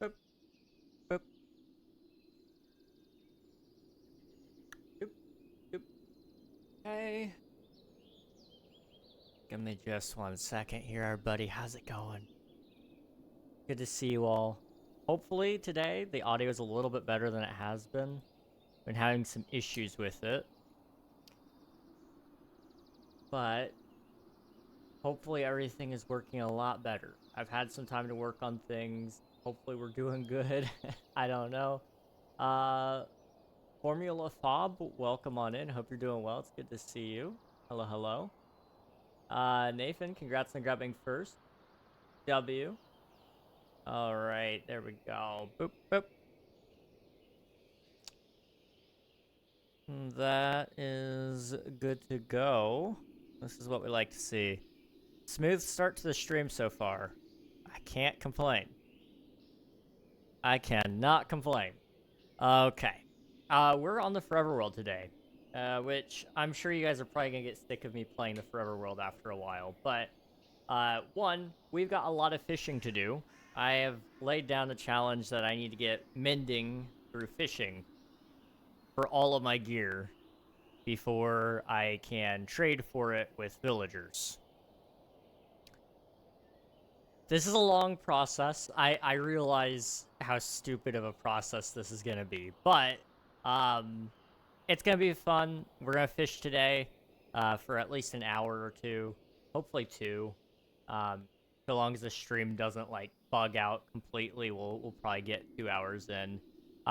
Boop, boop, boop, boop. Hey. Give me just 1 second here, everybody. How's it going? Good to see you all. Hopefully today the audio is a little bit better than it has been. Been having some issues with it. But hopefully everything is working a lot better. I've had some time to work on things. Hopefully we're doing good. I don't know. Formula Fob, welcome on in. Hope you're doing well. It's good to see you. Hello, hello. Nathan, congrats on grabbing first. W. All right, there we go. Boop, boop. That is good to go. This is what we like to see. Smooth start to the stream so far. I can't complain. I cannot complain. Okay. We're on the Forever World today, which I'm sure you guys are probably going to get sick of me playing the Forever World after a while. But, one, we've got a lot of fishing to do. I have laid down the challenge that I need to get mending through fishing for all of my gear before I can trade for it with villagers. This is a long process. I realize how stupid of a process this is going to be, but it's going to be fun. We're going to fish today for at least an hour or two, hopefully two. So long as the stream doesn't like bug out completely, we'll probably get 2 hours in.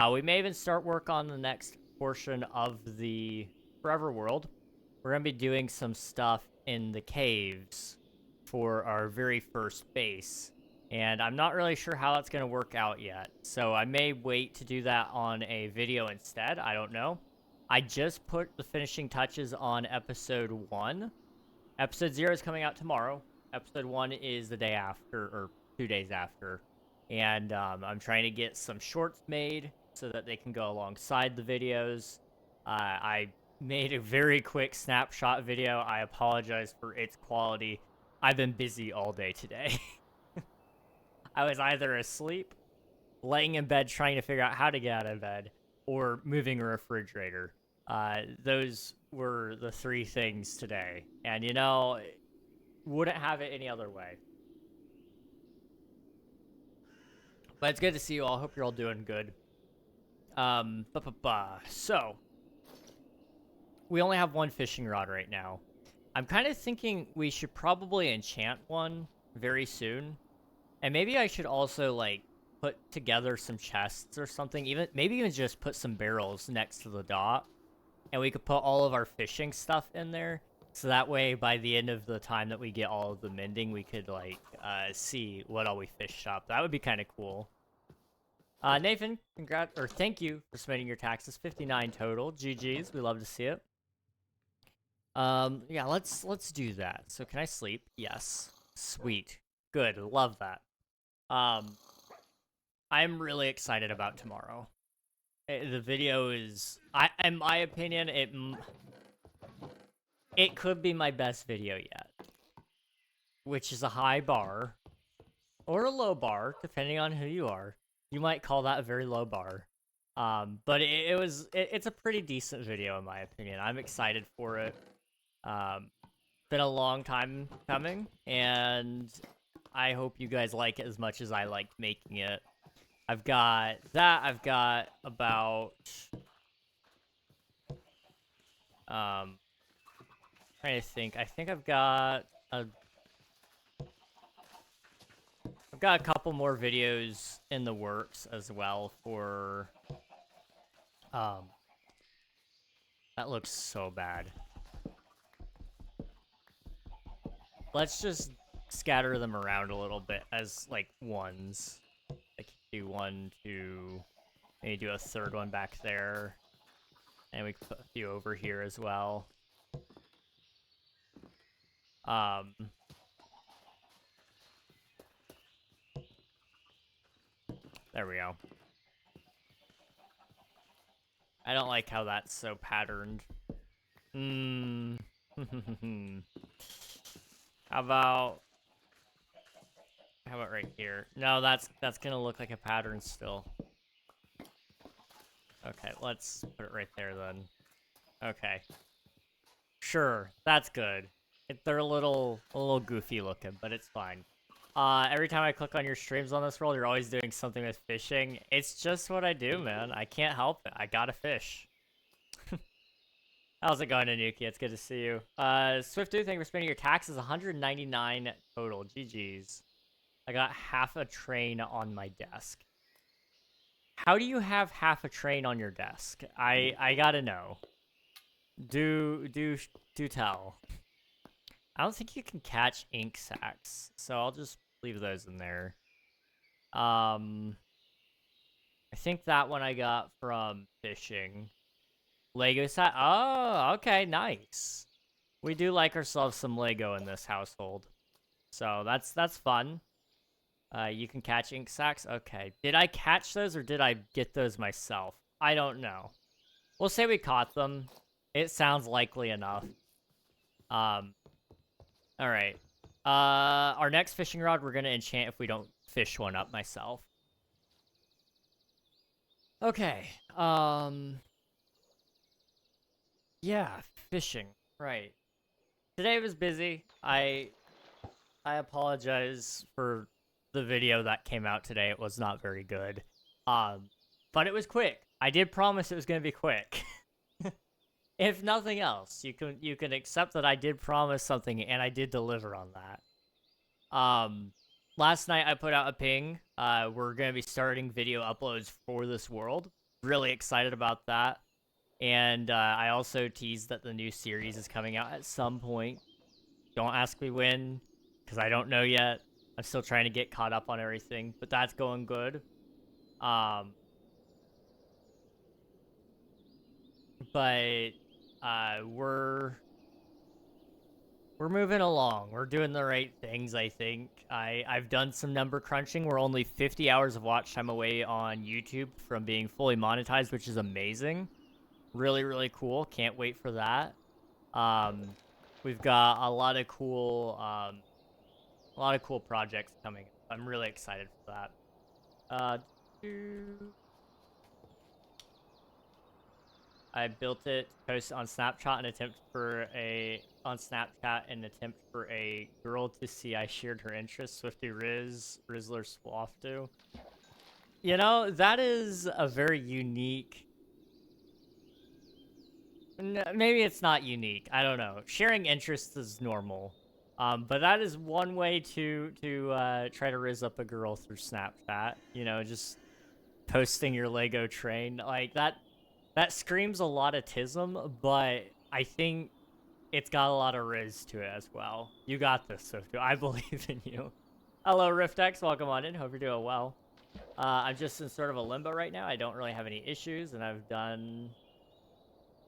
We may even start work on the next portion of the Forever World. We're going to be doing some stuff in the caves for our very first base. And I'm not really sure how that's going to work out yet. So I may wait to do that on a video instead. I don't know. I just put the finishing touches on episode 1. Episode 0 is coming out tomorrow. Episode 1 is the day after, or 2 days after. And I'm trying to get some shorts made so that they can go alongside the videos. I made a very quick snapshot video. I apologize for its quality. I've been busy all day today. I was either asleep, laying in bed trying to figure out how to get out of bed, or moving a refrigerator. Those were the 3 things today. And, you know, wouldn't have it any other way. But it's good to see you all. Hope you're all doing good. So, we only have 1 fishing rod right now. I'm kind of thinking we should probably enchant one very soon. And maybe I should also, like, put together some chests or something. Maybe even just put some barrels next to the dock. And we could put all of our fishing stuff in there. So that way, by the end of the time that we get all of the mending, we could, like, see what all we fished up. That would be kind of cool. Nathan, thank you for submitting your taxes. 59 total. GG's. We love to see it. Yeah, let's do that. So can I sleep? Yes. Sweet. Good. Love that. I'm really excited about tomorrow. The video is, in my opinion, it could be my best video yet, which is a high bar or a low bar, depending on who you are. You might call that a very low bar. But it's a pretty decent video in my opinion. I'm excited for it. Been a long time coming, and I hope you guys like it as much as I liked making it. I've got that. I've got about trying to think. I think I've got a couple more videos in the works as well for that looks so bad. Let's just scatter them around a little bit as like ones. Like do 1, 2, maybe do a 3rd one back there. And we can put a few over here as well. There we go. I don't like how that's so patterned. How about How about right here? No, that's gonna look like a pattern still. Okay, let's put it right there then. Okay. Sure, that's good. They're a little goofy looking, but it's fine. Every time I click on your streams on this world, you're always doing something with fishing. It's just what I do, man. I can't help it. I gotta fish. How's it going, Anuki? It's good to see you. Swift Dude, thank you for spending your taxes. 199 total. GG's. I got half a train on my desk. How do you have half a train on your desk? I gotta know. Do tell. I don't think you can catch ink sacs, so I'll just leave those in there. I think that one I got from fishing. Lego set. Oh, okay, nice. We do like ourselves some Lego in this household, so that's fun. You can catch ink sacs. Okay, did I catch those or did I get those myself? I don't know. We'll say we caught them. It sounds likely enough. All right. Our next fishing rod we're gonna enchant if we don't fish one up myself. Okay. Yeah, fishing. Right. Today was busy. I apologize for the video that came out today. It was not very good. But it was quick. I did promise it was gonna be quick. If nothing else, you can accept that I did promise something and I did deliver on that. Last night I put out a ping. We're gonna be starting video uploads for this world. Really excited about that. And I also teased that the new series is coming out at some point. Don't ask me when, because I don't know yet. I'm still trying to get caught up on everything, but that's going good. But we're moving along. We're doing the right things, I think. I've done some number crunching. We're only 50 hours of watch time away on YouTube from being fully monetized, which is amazing. Really, really cool. Can't wait for that. We've got a lot of cool projects coming. I'm really excited for that. I built it, posted on Snapchat, an attempt for a girl to see I shared her interests. Swifty Riz, Rizzler Swaftu. You know, that is a very unique. Maybe it's not unique. I don't know. Sharing interests is normal. But that is one way to try to rizz up a girl through Snapchat. You know, just posting your Lego train like that. That screams a lot of tism, but I think it's got a lot of riz to it as well. You got this, Swiftu. I believe in you. Hello, RiftX. Welcome on in. Hope you're doing well. I'm just in sort of a limbo right now. I don't really have any issues, and I've done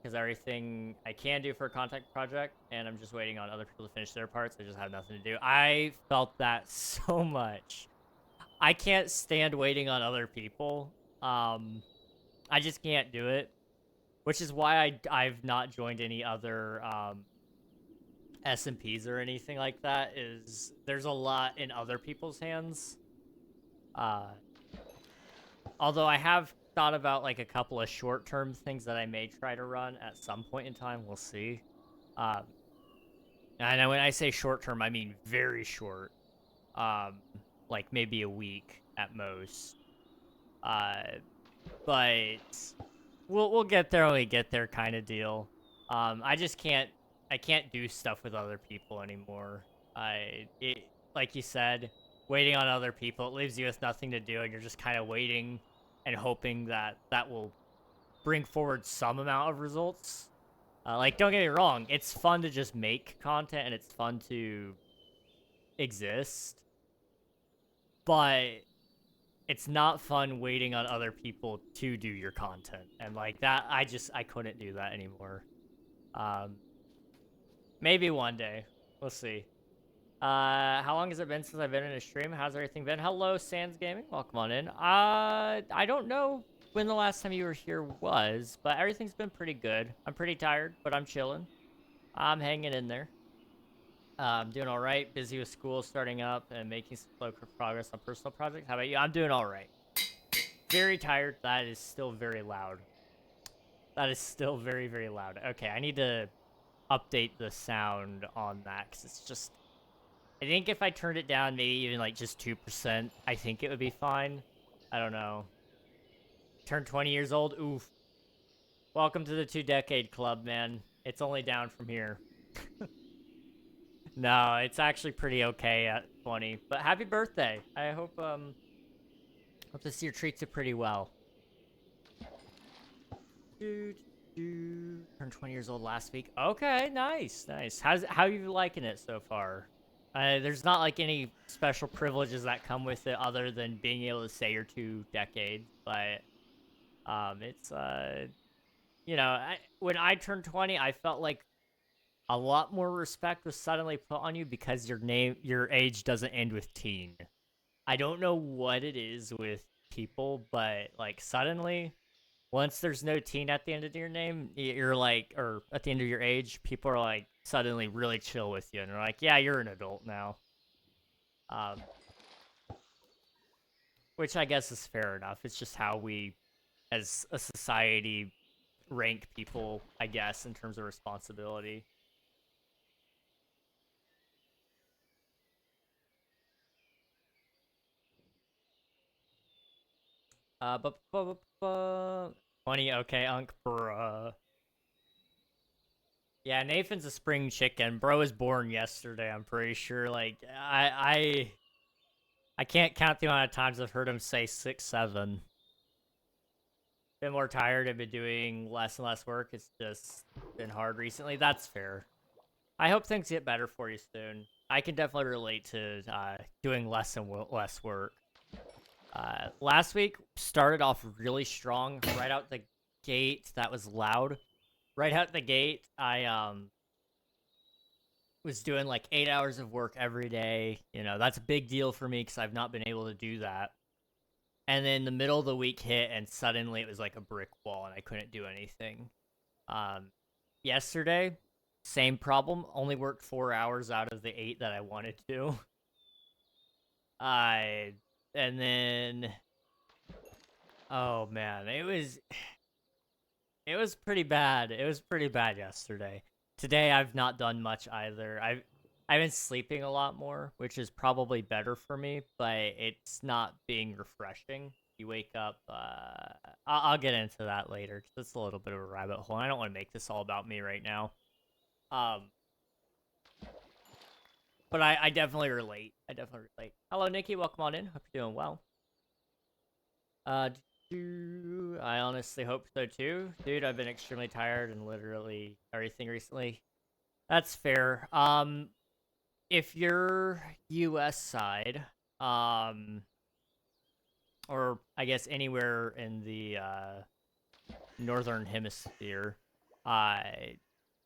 because everything I can do for a content project, and I'm just waiting on other people to finish their parts. I just have nothing to do. I felt that so much. I can't stand waiting on other people. I just can't do it, which is why I've not joined any other SMPs or anything like that. Is there's a lot in other people's hands. Although I have thought about like a couple of short-term things that I may try to run at some point in time. We'll see. And when I say short-term, I mean very short. Like maybe a week at most. But we'll get there when we get there, kind of deal. I just can't do stuff with other people anymore. Like you said, waiting on other people, it leaves you with nothing to do, and you're just kind of waiting and hoping that will bring forward some amount of results. Like, don't get me wrong, it's fun to just make content and it's fun to exist, but it's not fun waiting on other people to do your content. And like that, I couldn't do that anymore. Maybe one day. We'll see. How long has it been since I've been in a stream? How's everything been? Hello, Sans Gaming. Welcome on in. I don't know when the last time you were here was, but everything's been pretty good. I'm pretty tired, but I'm chilling. I'm hanging in there. I'm doing all right. Busy with school starting up and making some slow progress on personal projects. How about you? I'm doing all right. Very tired. That is still very loud. That is still very, very loud. Okay, I need to update the sound on that because it's just. I think if I turned it down, maybe even like just 2%, I think it would be fine. I don't know. Turned 20 years old. Oof. Welcome to the 2-decade club, man. It's only down from here. No, it's actually pretty okay at 20. But happy birthday. I hope this year treats you pretty well. Turned 20 years old last week. Okay, nice, nice. How you liking it so far? There's not like any special privileges that come with it other than being able to say you're 2 decades, but it's when I turned 20, I felt like a lot more respect was suddenly put on you because your age doesn't end with teen. I don't know what it is with people, but like suddenly, once there's no teen at the end of your name, you're like, or at the end of your age, people are like suddenly really chill with you, and they're like, yeah, you're an adult now. Um, which I guess is fair enough. It's just how we, as a society, rank people, I guess, in terms of responsibility. But 20, okay, Unc, bruh. Yeah, Nathan's a spring chicken. Bro was born yesterday, I'm pretty sure. Like, I can't count the amount of times I've heard him say 6, 7. Been more tired. I've been doing less and less work. It's just been hard recently. That's fair. I hope things get better for you soon. I can definitely relate to doing less and less work. Last week started off really strong. Right out the gate, that was loud. Right out the gate, I was doing like 8 hours of work every day. You know, that's a big deal for me because I've not been able to do that. And then the middle of the week hit, and suddenly it was like a brick wall, and I couldn't do anything. Um, Yesterday, same problem. Only worked 4 hours out of the 8 that I wanted to. I and then, oh man, it was pretty bad. It was pretty bad yesterday. Today I've not done much either. I've been sleeping a lot more, which is probably better for me, but it's not being refreshing. You wake up. I'll get into that later because it's a little bit of a rabbit hole. I don't want to make this all about me right now. Um, but I definitely relate. I definitely relate. Hello, Nikki. Welcome on in. Hope you're doing well. Uh, I honestly hope so too. Dude, I've been extremely tired and literally everything recently. That's fair. If you're US side, um, or I guess anywhere in the northern hemisphere, uh,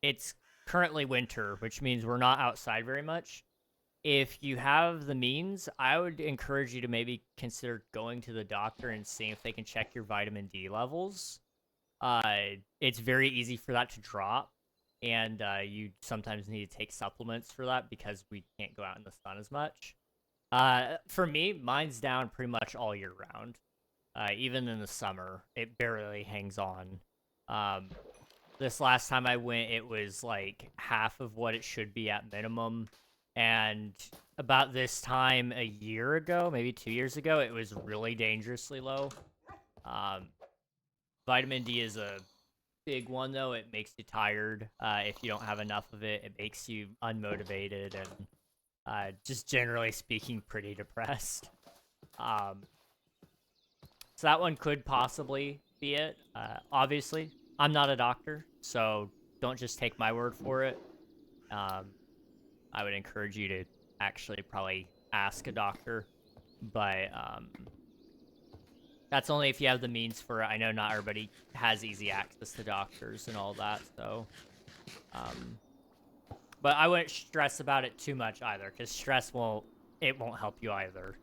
it's currently winter, which means we're not outside very much. If you have the means, I would encourage you to maybe consider going to the doctor and seeing if they can check your vitamin D levels. It's very easy for that to drop, and you sometimes need to take supplements for that because we can't go out in the sun as much. For me, mine's down pretty much all year round. Even in the summer, it barely hangs on. Um, this last time I went, it was like half of what it should be at minimum. And about this time a year ago, maybe 2 years ago, it was really dangerously low. Um, Vitamin D is a big one, though. It makes you tired if you don't have enough of it. It makes you unmotivated and just generally speaking, pretty depressed. Um, so that one could possibly be it. Obviously, I'm not a doctor, so don't just take my word for it. Um, I would encourage you to actually probably ask a doctor, but that's only if you have the means for it. I know not everybody has easy access to doctors and all that, so but I wouldn't stress about it too much either, because stress won't help you either.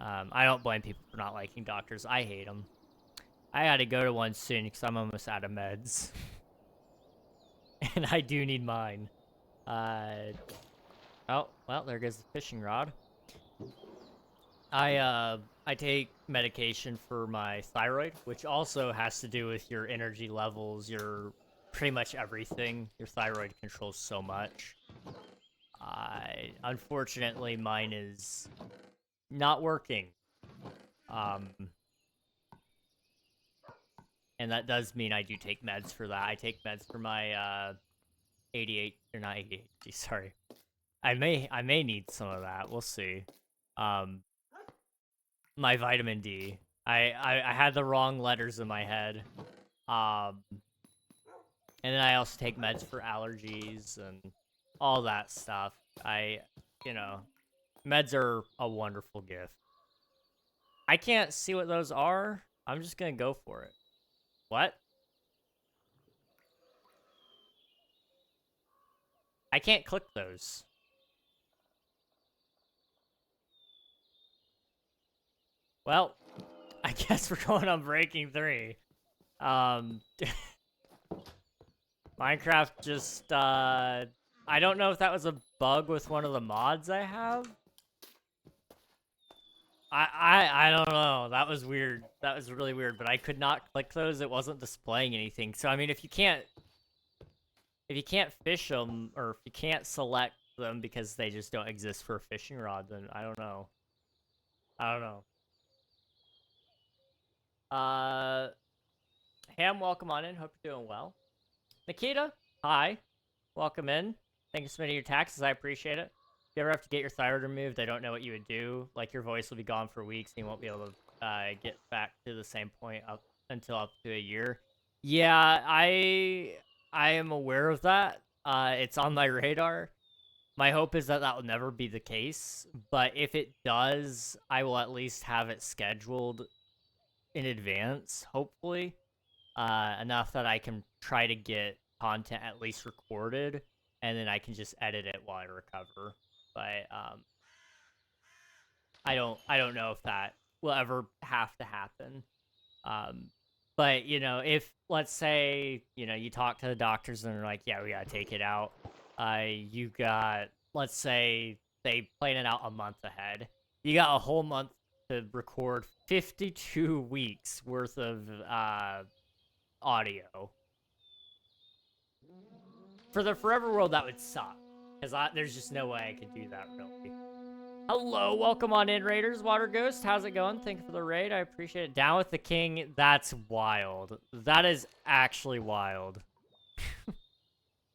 I don't blame people for not liking doctors. I hate them. I gotta go to one soon because I'm almost out of meds, and I do need mine. Oh, well, there goes the fishing rod. I take medication for my thyroid, which also has to do with your energy levels, your pretty much everything. Your thyroid controls so much. Unfortunately, mine is not working. Um, and that does mean I do take meds for that. I take meds for my 88 or not 88. Sorry, I may need some of that. We'll see. Um, my vitamin D. I had the wrong letters in my head. Um, and then I also take meds for allergies and all that stuff. You know, meds are a wonderful gift. I can't see what those are. I'm just gonna go for it. What? I can't click those. Well, I guess we're going on Breaking 3. Um, Minecraft just, I don't know if that was a bug with one of the mods I have. I don't know. That was weird. That was really weird, but I could not click those. It wasn't displaying anything. So, I mean, if you can't fish them, or if you can't select them because they just don't exist for a fishing rod, then I don't know. I don't know. Ham, welcome on in. Hope you're doing well. Nikita, hi. Welcome in. Thank you for submitting your taxes. I appreciate it. If you ever have to get your thyroid removed, I don't know what you would do. Like, your voice will be gone for weeks, and you won't be able to get back to the same point until up to a year. Yeah, I am aware of that. It's on my radar. My hope is that that will never be the case, but if it does, I will at least have it scheduled in advance, hopefully, enough that I can try to get content at least recorded, and then I can just edit it while I recover. But I don't know if that will ever have to happen. Um, but if, let's say, you talk to the doctors and they're like, yeah, we gotta take it out. You got, let's say they plan it out a month ahead. You got a whole month to record 52 weeks worth of audio. For the forever world, that would suck, because there's just no way I could do that, really. Hello, welcome on in, Raiders. Water Ghost, how's it going? Thank you for the raid, I appreciate it. Down with the king, that's wild. That is actually wild.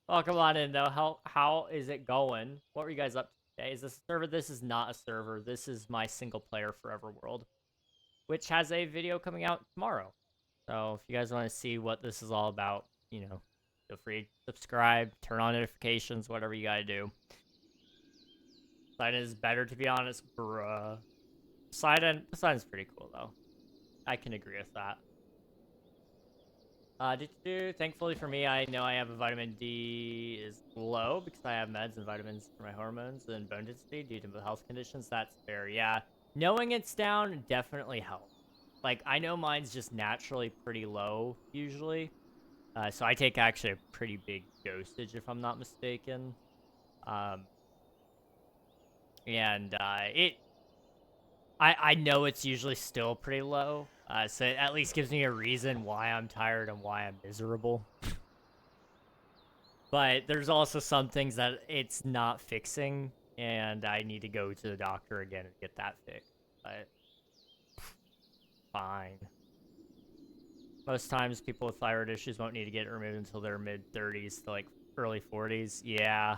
Welcome on in, though. How is it going? What were you guys up to today? Is this a server? This is not a server. This is my single player forever world, which has a video coming out tomorrow. So if you guys want to see what this is all about, feel free to subscribe, turn on notifications, whatever you gotta do. Poseidon is better, to be honest, bruh. Poseidon's pretty cool, though. I can agree with that. Thankfully for me, I know I have a vitamin D is low because I have meds and vitamins for my hormones and bone density due to health conditions. That's fair, yeah. Knowing it's down definitely helps. Like, I know mine's just naturally pretty low, usually. So I take actually a pretty big dosage, if I'm not mistaken. And I know it's usually still pretty low, so it at least gives me a reason why I'm tired and why I'm miserable. But there's also some things that it's not fixing, and I need to go to the doctor again and get that fixed. But fine. Most times, people with thyroid issues won't need to get it removed until their mid-30s to, like, early 40s. Yeah.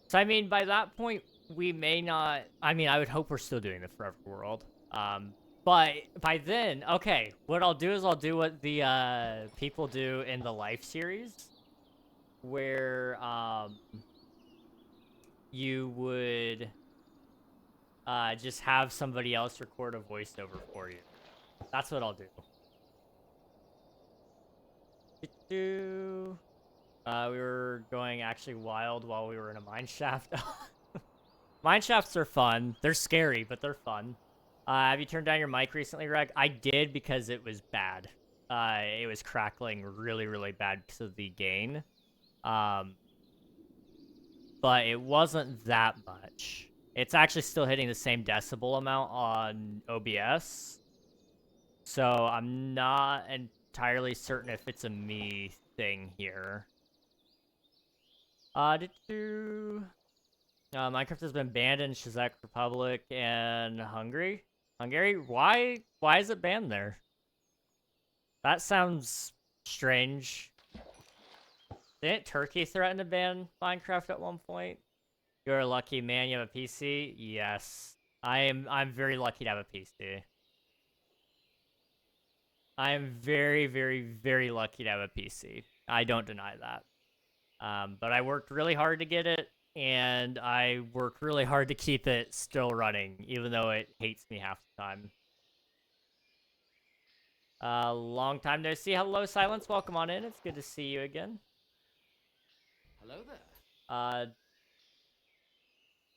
So, I mean, by that point, we may not... I mean, I would hope we're still doing the Forever World. But by then, okay, what I'll do is I'll do what the people do in the Life series, where you would just have somebody else record a voiceover for you. That's what I'll do. We were going actually wild while we were in a mine shaft. Mine shafts are fun. They're scary, but they're fun. Have you turned down your mic recently, Reg? I did because it was bad. It was crackling really, really bad because of the gain. but it wasn't that much. It's actually still hitting the same decibel amount on OBS, so I'm not entirely certain if it's a me thing here. Minecraft has been banned in Czech Republic and Hungary. Hungary? Why is it banned there? That sounds strange. Didn't Turkey threaten to ban Minecraft at one point? You're a lucky man, you have a PC? Yes. I'm very lucky to have a PC. I am very, very, very lucky to have a PC. I don't deny that. But I worked really hard to get it, and I work really hard to keep it still running, even though it hates me half the time. Long time no see. Hello, Silence. Welcome on in. It's good to see you again. Hello there.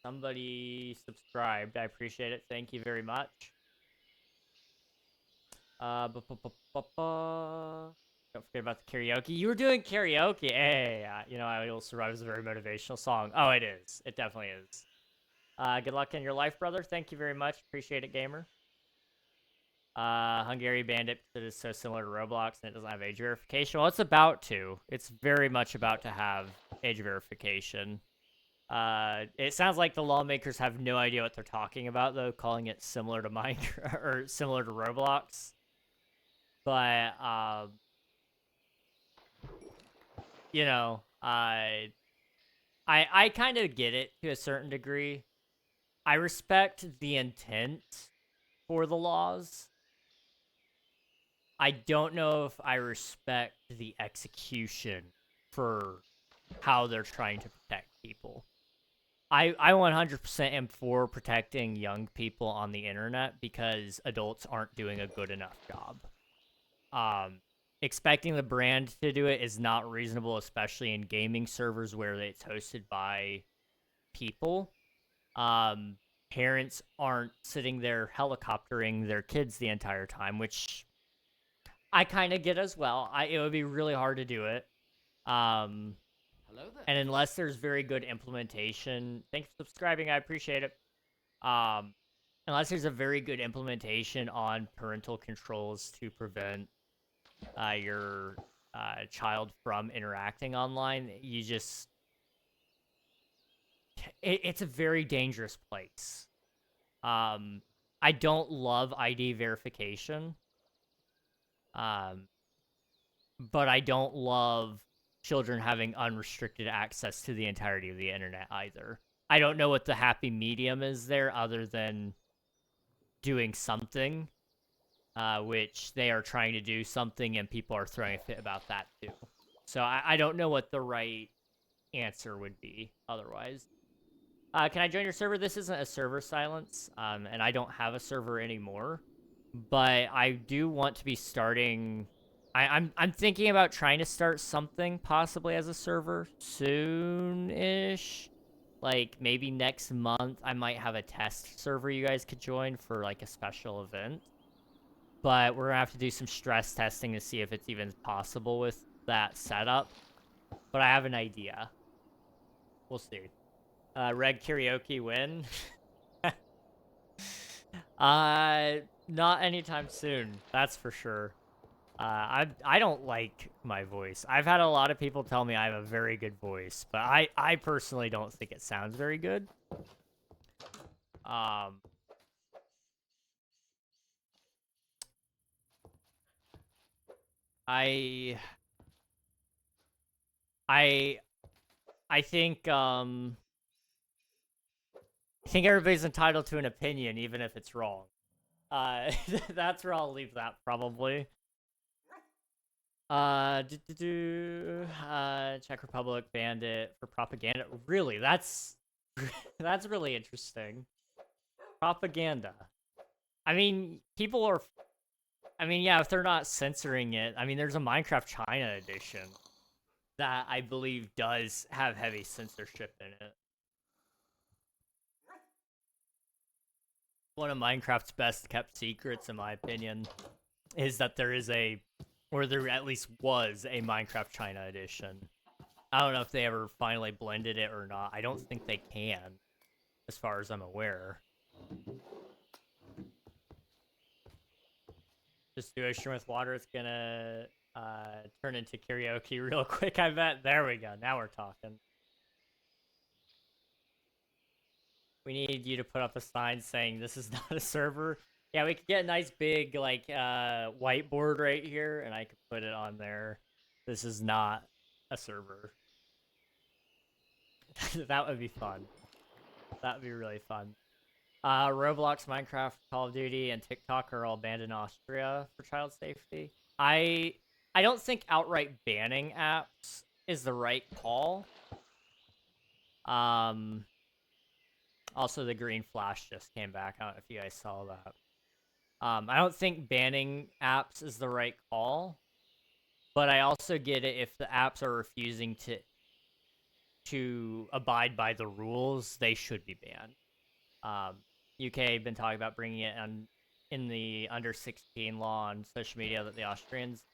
Somebody subscribed. I appreciate it. Thank you very much. Don't forget about the karaoke. You were doing karaoke. Hey, you know, I Will Survive is a very motivational song. Oh, it is. It definitely is. Good luck in your life, brother. Thank you very much. Appreciate it, gamer. Hungary banned it because it is so similar to Roblox and it doesn't have age verification. Well, it's about to. It's very much about to have age verification. It sounds like the lawmakers have no idea what they're talking about, though, calling it similar to Minecraft or similar to Roblox. But you know, I kind of get it to a certain degree. I respect the intent for the laws. I don't know if I respect the execution for how they're trying to protect people. I 100% am for protecting young people on the internet because adults aren't doing a good enough job. Expecting the brand to do it is not reasonable, especially in gaming servers where it's hosted by people. Parents aren't sitting there helicoptering their kids the entire time, which I kind of get as well. It would be really hard to do it. Hello there. And unless there's very good implementation, thanks for subscribing. I appreciate it. Unless there's a very good implementation on parental controls to prevent your child from interacting online, you just it's a very dangerous place. I don't love ID verification, but I don't love children having unrestricted access to the entirety of the internet either. I don't know what the happy medium is there other than doing something, which they are trying to do something and people are throwing a fit about that too. So I don't know what the right answer would be otherwise. Can I join your server? This isn't a server, Silence, and I don't have a server anymore, but I do want to be starting. I'm thinking about trying to start something possibly as a server soon-ish. Like maybe next month I might have a test server you guys could join for like a special event. But we're gonna have to do some stress testing to see if it's even possible with that setup. But I have an idea. We'll see. Red karaoke win? Not anytime soon. That's for sure. I don't like my voice. I've had a lot of people tell me I have a very good voice, but I personally don't think it sounds very good. I I I think everybody's entitled to an opinion, even if it's wrong. That's where I'll leave that probably. Czech Republic banned it for propaganda. Really, that's that's really interesting. Propaganda. I mean, people are. I mean, yeah, if they're not censoring it, I mean, there's a Minecraft China edition that I believe does have heavy censorship in it. One of Minecraft's best kept secrets, in my opinion, is that there is a, or there at least was a Minecraft China edition. I don't know if they ever finally blended it or not. I don't think they can, as far as I'm aware. Just do a stream with water. It's gonna turn into karaoke real quick, I bet. There we go. Now we're talking. We need you to put up a sign saying this is not a server. Yeah, we could get a nice big like whiteboard right here, and I could put it on there. This is not a server. That would be fun. That would be really fun. Roblox, Minecraft, Call of Duty, and TikTok are all banned in Austria for child safety. I don't think outright banning apps is the right call. Also the green flash just came back. I don't know if you guys saw that. I don't think banning apps is the right call, but I also get it if the apps are refusing to abide by the rules, they should be banned. UK been talking about bringing it on in the under 16 law on social media that the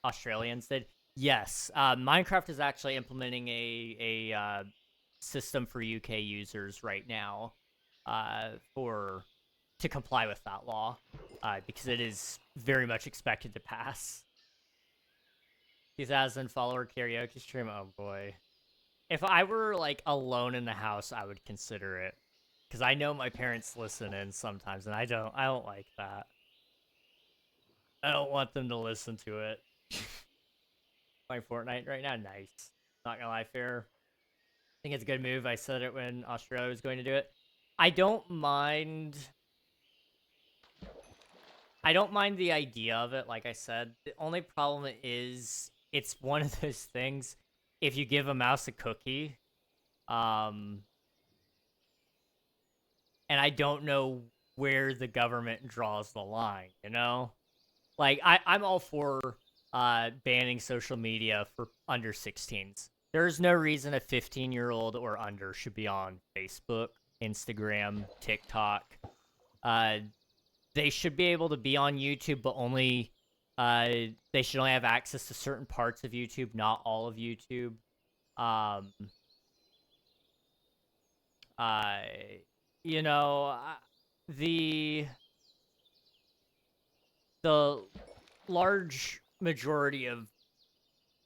Australians did. Yes, Minecraft is actually implementing a system for UK users right now for to comply with that law because it is very much expected to pass. 2,000 follower karaoke stream. Oh boy. If I were like alone in the house, I would consider it because I know my parents listen in sometimes, and I don't like that. I don't want them to listen to it. Playing Fortnite right now, nice. Not gonna lie, fair. I think it's a good move. I said it when Australia was going to do it. I don't mind. I don't mind the idea of it. Like I said, the only problem is it's one of those things. If you give a mouse a cookie, um, and I don't know where the government draws the line, you know? Like I'm all for banning social media for under 16s. There's no reason a 15-year-old or under should be on Facebook, Instagram, TikTok. Uh they should be able to be on YouTube, but only they should only have access to certain parts of YouTube, not all of YouTube. Um uh you know, the the large majority of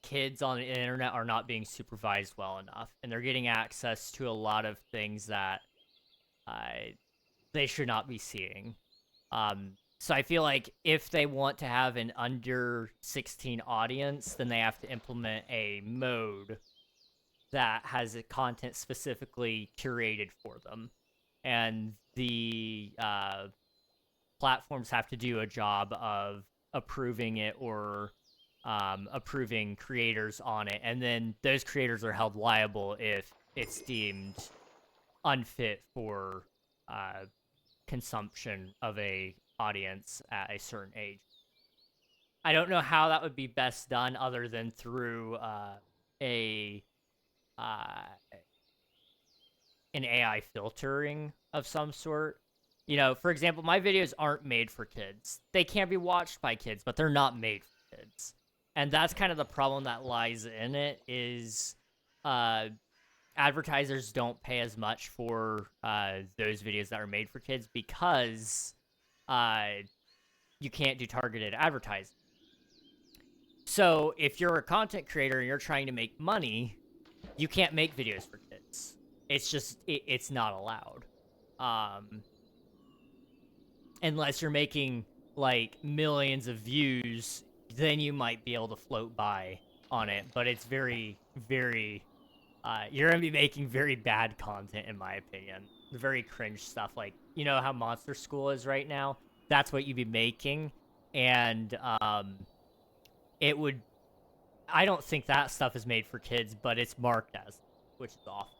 kids on the internet are not being supervised well enough, and they're getting access to a lot of things that uh, they should not be seeing. So I feel like if they want to have an under 16 audience, then they have to implement a mode that has a content specifically curated for them, and the platforms have to do a job of approving it or approving creators on it, and then those creators are held liable if it's deemed unfit for uh, consumption of a audience at a certain age. I don't know how that would be best done other than through a uh, an AI filtering of some sort. You know, for example, my videos aren't made for kids. They can be watched by kids, but they're not made for kids. And that's kind of the problem that lies in it is uh, advertisers don't pay as much for those videos that are made for kids because uh, you can't do targeted advertising. So if you're a content creator and you're trying to make money, you can't make videos for kids. It's just it's not allowed. Um, unless you're making like millions of views, then you might be able to float by on it. But it's very, very, you're gonna be making very bad content, in my opinion. Very cringe stuff. Like you know how Monster School is right now. That's what you'd be making, and it would. I don't think that stuff is made for kids, but it's marked as, which is awful.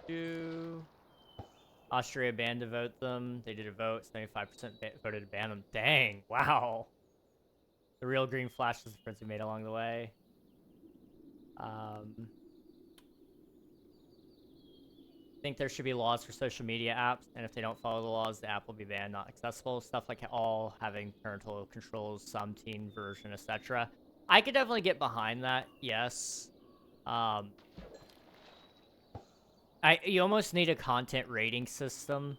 Do Austria banned to vote them. They did a vote. 75% voted to ban them. Dang, wow. The real green flash was the friends we made along the way. think there should be laws for social media apps, and if they don't follow the laws, the app will be banned, not accessible. Stuff like all having parental controls, some teen version, etc. I could definitely get behind that. Yes. You almost need a content rating system,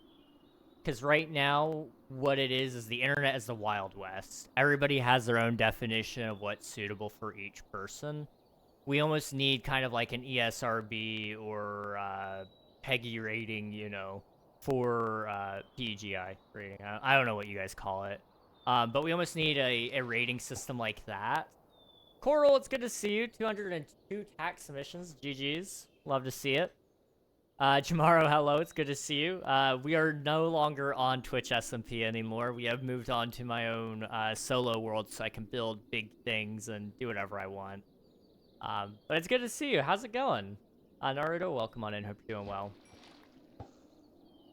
because right now what it is the internet is the Wild West. Everybody has their own definition of what's suitable for each person. We almost need kind of like an ESRB or PEGI rating, you know, for PGI rating. I don't know what you guys call it. But we almost need a rating system like that. Coral, it's good to see you. 202 tax submissions. GG's. Love to see it. Jamaro, hello. It's good to see you. We are no longer on Twitch SMP anymore. We have moved on to my own solo world so I can build big things and do whatever I want. But it's good to see you. How's it going? Naruto, welcome on in. Hope you're doing well.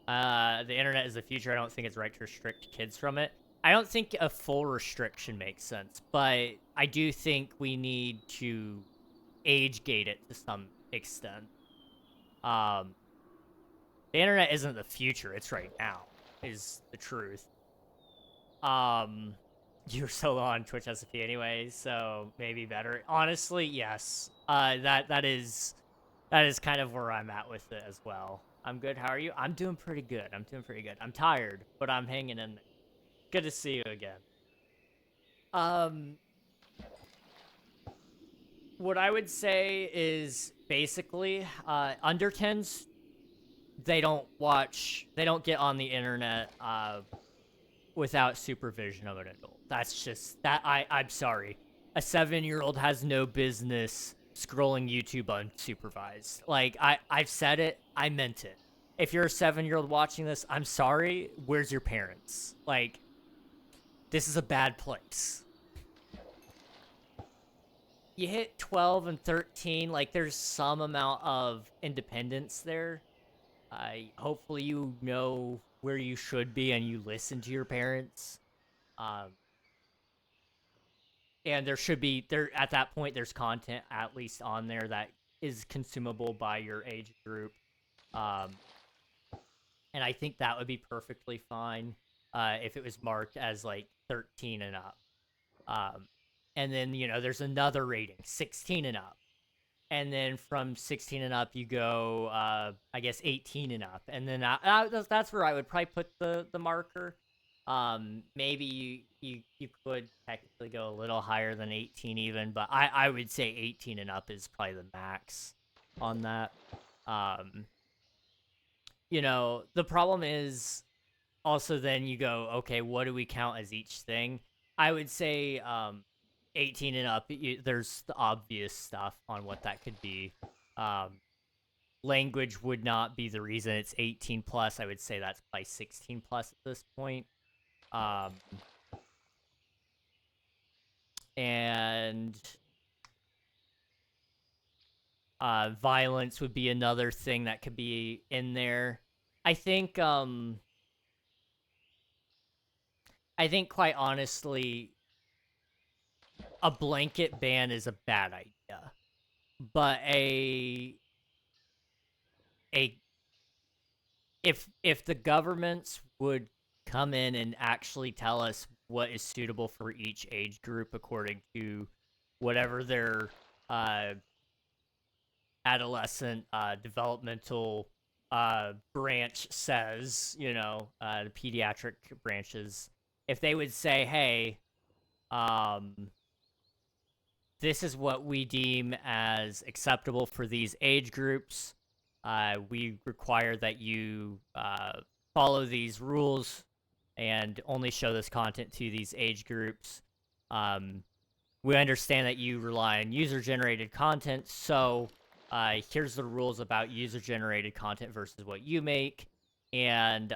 The internet is the future. I don't think it's right to restrict kids from it. I don't think a full restriction makes sense, but I do think we need to age gate it to some extent. The internet isn't the future. It's right now, is the truth. You're solo on Twitch SMP anyway, so maybe better. Honestly, yes. That is kind of where I'm at with it as well. I'm good. How are you? I'm doing pretty good. I'm tired, but I'm hanging in there. Good to see you again. What I would say is basically, under 10s, they don't get on the internet, without supervision of an adult. That's just that. I'm sorry. A 7-year-old has no business scrolling YouTube unsupervised. Like I've said it. I meant it. If you're a 7-year-old watching this, I'm sorry. Where's your parents? Like, this is a bad place. You hit 12 and 13. Like, there's some amount of independence there. Hopefully you know where you should be and you listen to your parents. And there should be at that point there's content at least on there that is consumable by your age group. And I think that would be perfectly fine if it was marked as like 13 and up. And then, you know, there's another rating, 16 and up. And then from 16 and up, you go, I guess, 18 and up. And then that's where I would probably put the marker. Maybe you could technically go a little higher than 18 even, but I would say 18 and up is probably the max on that. You know, the problem is also then you go, okay, what do we count as each thing? I would say 18 and up, there's the obvious stuff on what that could be. Language would not be the reason it's 18 plus. I would say that's probably 16 plus at this point. And violence would be another thing that could be in there. I think quite honestly, a blanket ban is a bad idea. But if the governments would come in and actually tell us what is suitable for each age group according to whatever their adolescent developmental branch says, you know, the pediatric branches, if they would say, hey, this is what we deem as acceptable for these age groups. We require that you follow these rules and only show this content to these age groups. We understand that you rely on user-generated content, so here's the rules about user-generated content versus what you make, and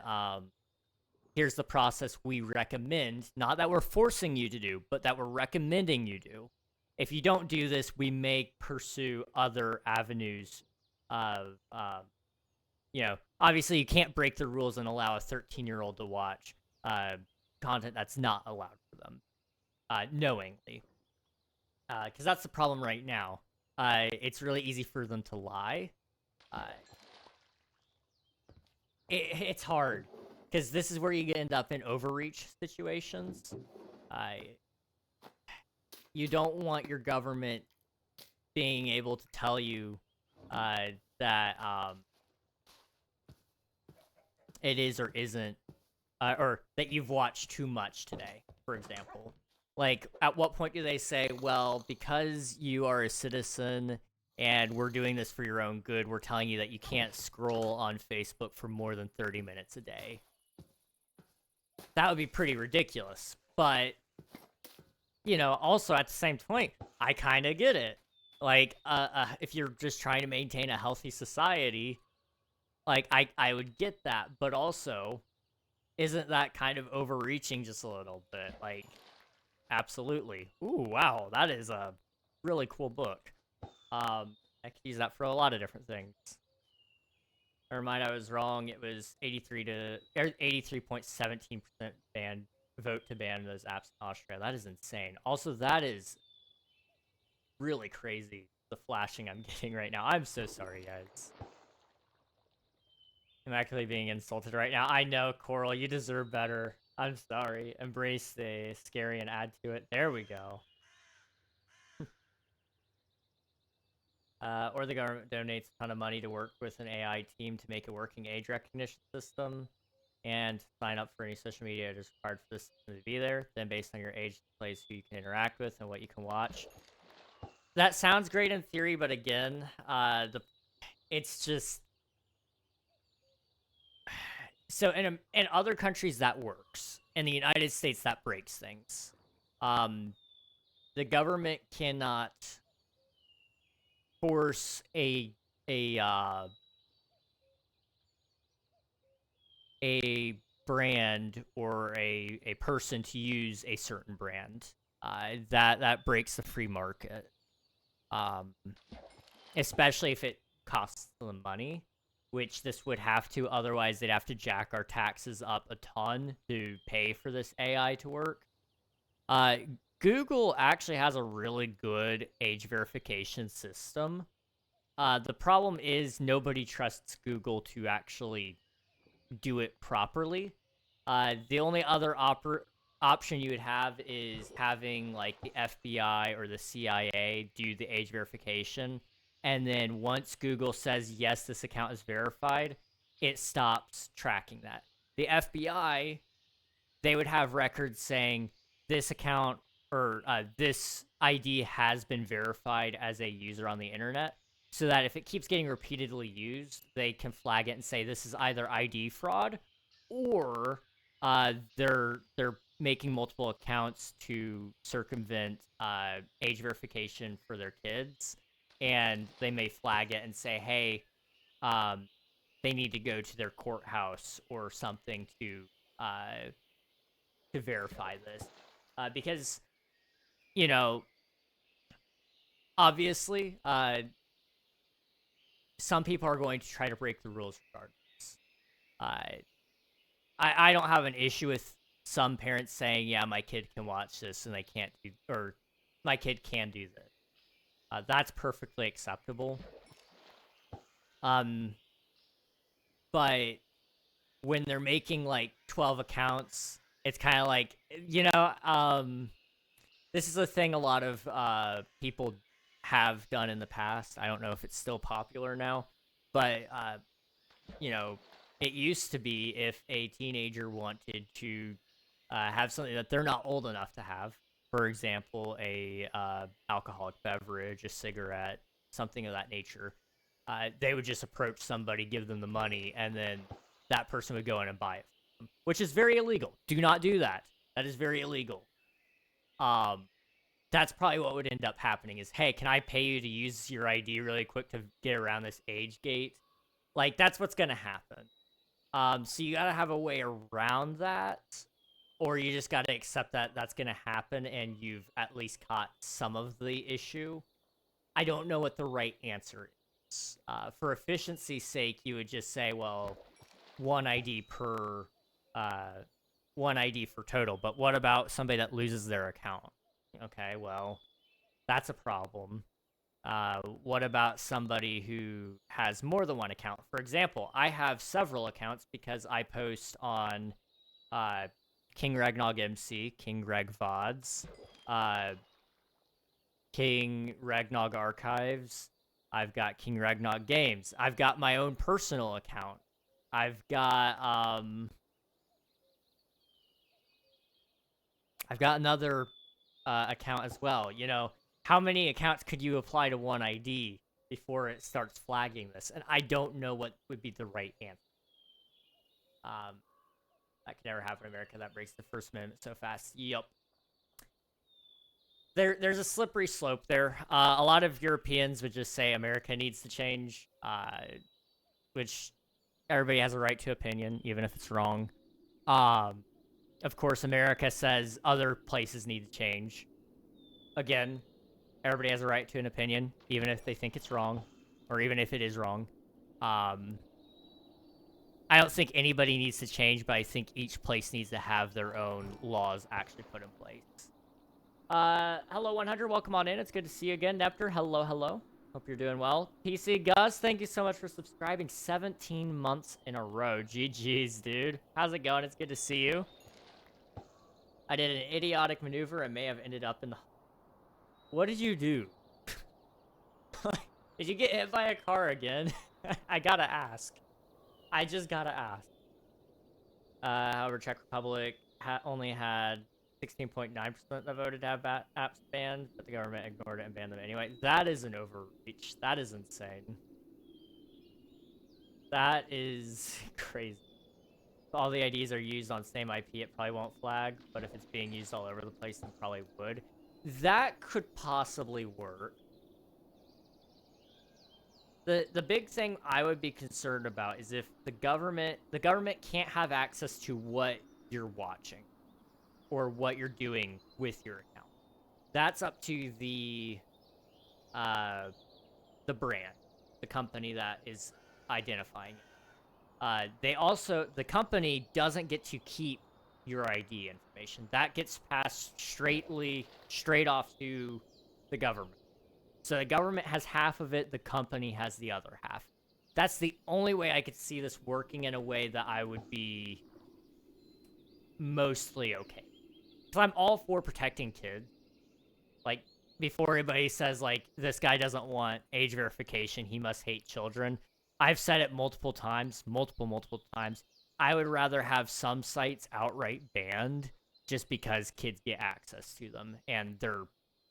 here's the process we recommend, not that we're forcing you to do, but that we're recommending you do. If you don't do this, we may pursue other avenues of, you know, obviously you can't break the rules and allow a 13-year-old to watch content that's not allowed for them, knowingly. Because that's the problem right now. It's really easy for them to lie. it's hard because this is where you end up in overreach situations. You don't want your government being able to tell you that it is or isn't, or that you've watched too much today, for example. Like, at what point do they say, well, because you are a citizen and we're doing this for your own good, we're telling you that you can't scroll on Facebook for more than 30 minutes a day? That would be pretty ridiculous. But, also at the same point, I kind of get it. Like, if you're just trying to maintain a healthy society, like, I would get that. But also, isn't that kind of overreaching just a little bit? Like, absolutely. Ooh, wow, that is a really cool book. I could use that for a lot of different things. Never mind, I was wrong. It was 83.17% vote to ban those apps in Austria. That is insane. Also, that is really crazy, the flashing I'm getting right now. I'm so sorry, guys. I'm actually being insulted right now. I know, Coral, you deserve better. I'm sorry. Embrace the scary and add to it. There we go. Or the government donates a ton of money to work with an AI team to make a working age recognition system and sign up for any social media it is required for this system to be there. Then based on your age, displays who you can interact with and what you can watch. That sounds great in theory, but again, it's just... So in other countries that works. In the United States that breaks things. The government cannot force a brand or a person to use a certain brand. That breaks the free market. Especially if it costs them money, which this would have to. Otherwise, they'd have to jack our taxes up a ton to pay for this AI to work. Google actually has a really good age verification system. The problem is nobody trusts Google to actually do it properly. The only other option you would have is having like the FBI or the CIA do the age verification. And then once Google says, yes, this account is verified, it stops tracking that. The FBI, they would have records saying this account or this ID has been verified as a user on the internet, so that if it keeps getting repeatedly used, they can flag it and say this is either ID fraud or they're making multiple accounts to circumvent age verification for their kids, and they may flag it and say, hey, they need to go to their courthouse or something to verify this, because obviously some people are going to try to break the rules regardless. I don't have an issue with some parents saying, yeah, my kid can watch this and they can't do, or my kid can do this. That's perfectly acceptable. But when they're making like 12 accounts, it's kind of like, this is a thing a lot of people have done in the past. I don't know if it's still popular now, but it used to be if a teenager wanted to have something that they're not old enough to have, for example, a alcoholic beverage, a cigarette, something of that nature, they would just approach somebody, give them the money, and then that person would go in and buy it for them, which is very illegal. Do not do that. That is very illegal. That's probably what would end up happening is, hey, can I pay you to use your ID really quick to get around this age gate? Like, that's what's going to happen. So you got to have a way around that, or you just got to accept that that's going to happen and you've at least caught some of the issue. I don't know what the right answer is. For efficiency's sake, you would just say, well, one ID per, one ID for total. But what about somebody that loses their account? Okay, well, that's a problem. What about somebody who has more than one account? For example, I have several accounts because I post on King Ragnog MC, King Reg VODs, King Ragnog Archives. I've got King Ragnog Games. I've got my own personal account. I've got another account as well. You know, how many accounts could you apply to one ID before it starts flagging this? And I don't know what would be the right answer. That could never happen in America. That breaks the First Amendment so fast. Yup. There's a slippery slope there. A lot of Europeans would just say America needs to change, which everybody has a right to opinion, even if it's wrong. Of course, America says other places need to change. Again, everybody has a right to an opinion, even if they think it's wrong, or even if it is wrong. I don't think anybody needs to change, but I think each place needs to have their own laws actually put in place. Hello 100, welcome on in. It's good to see you again, Nepter. Hello, hello. Hope you're doing well. PC Gus, thank you so much for subscribing 17 months in a row. GG's, dude. How's it going? It's good to see you. I did an idiotic maneuver and may have ended up in the... What did you do? Did you get hit by a car again? I gotta ask. I just gotta ask. However, Czech Republic only had 16.9% that voted to have apps banned, but the government ignored it and banned them anyway. That is an overreach. That is insane. That is crazy. If all the IDs are used on same IP, it probably won't flag, but if it's being used all over the place, it probably would. That could possibly work. The big thing I would be concerned about is if the government can't have access to what you're watching or what you're doing with your account. That's up to the brand, the company that is identifying it. The company doesn't get to keep your ID information. That gets passed straight off to the government. So the government has half of it, the company has the other half. That's the only way I could see this working in a way that I would be mostly okay. So I'm all for protecting kids. Like, before anybody says, like, this guy doesn't want age verification, he must hate children. I've said it multiple times. I would rather have some sites outright banned just because kids get access to them, and they're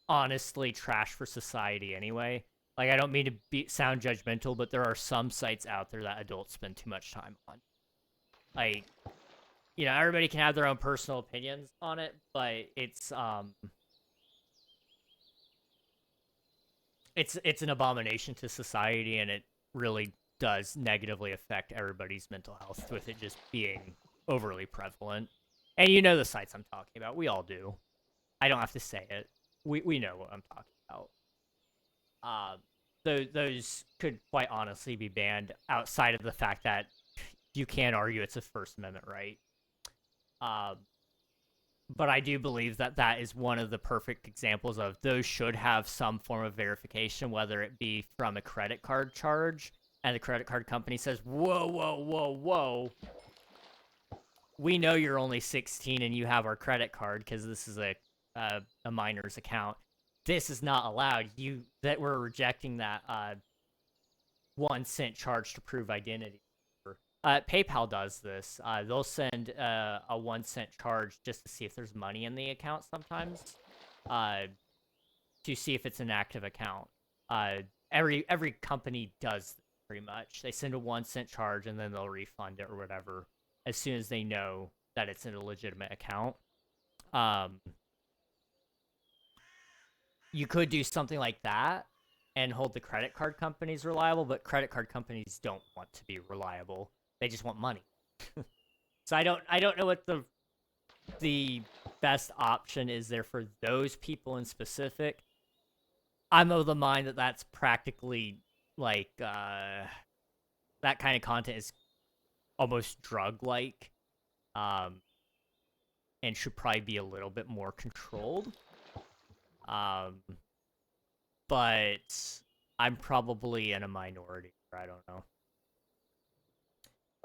honestly trash for society anyway. Like, I don't mean to sound judgmental, but there are some sites out there that adults spend too much time on. Like, you know, everybody can have their own personal opinions on it, but it's an abomination to society, and it really does negatively affect everybody's mental health with it just being overly prevalent. And you know the sites I'm talking about. We all do. I don't have to say it. We know what I'm talking about. Those could quite honestly be banned outside of the fact that you can't argue it's a First Amendment right. But I do believe that that is one of the perfect examples of those should have some form of verification, whether it be from a credit card charge, and the credit card company says, whoa, we know you're only 16 and you have our credit card because this is a minor's account. This is not allowed. We're rejecting that 1 cent charge to prove identity. PayPal does this. They'll send a 1 cent charge just to see if there's money in the account sometimes, to see if it's an active account. Every company does this pretty much. They send a 1 cent charge and then they'll refund it or whatever as soon as they know that it's in a legitimate account. You could do something like that and hold the credit card companies reliable, but credit card companies don't want to be reliable. They just want money. So I don't know what the best option is there for those people in specific. I'm of the mind that that's practically like that kind of content is almost drug-like, and should probably be a little bit more controlled. but I'm probably in a minority. I don't know.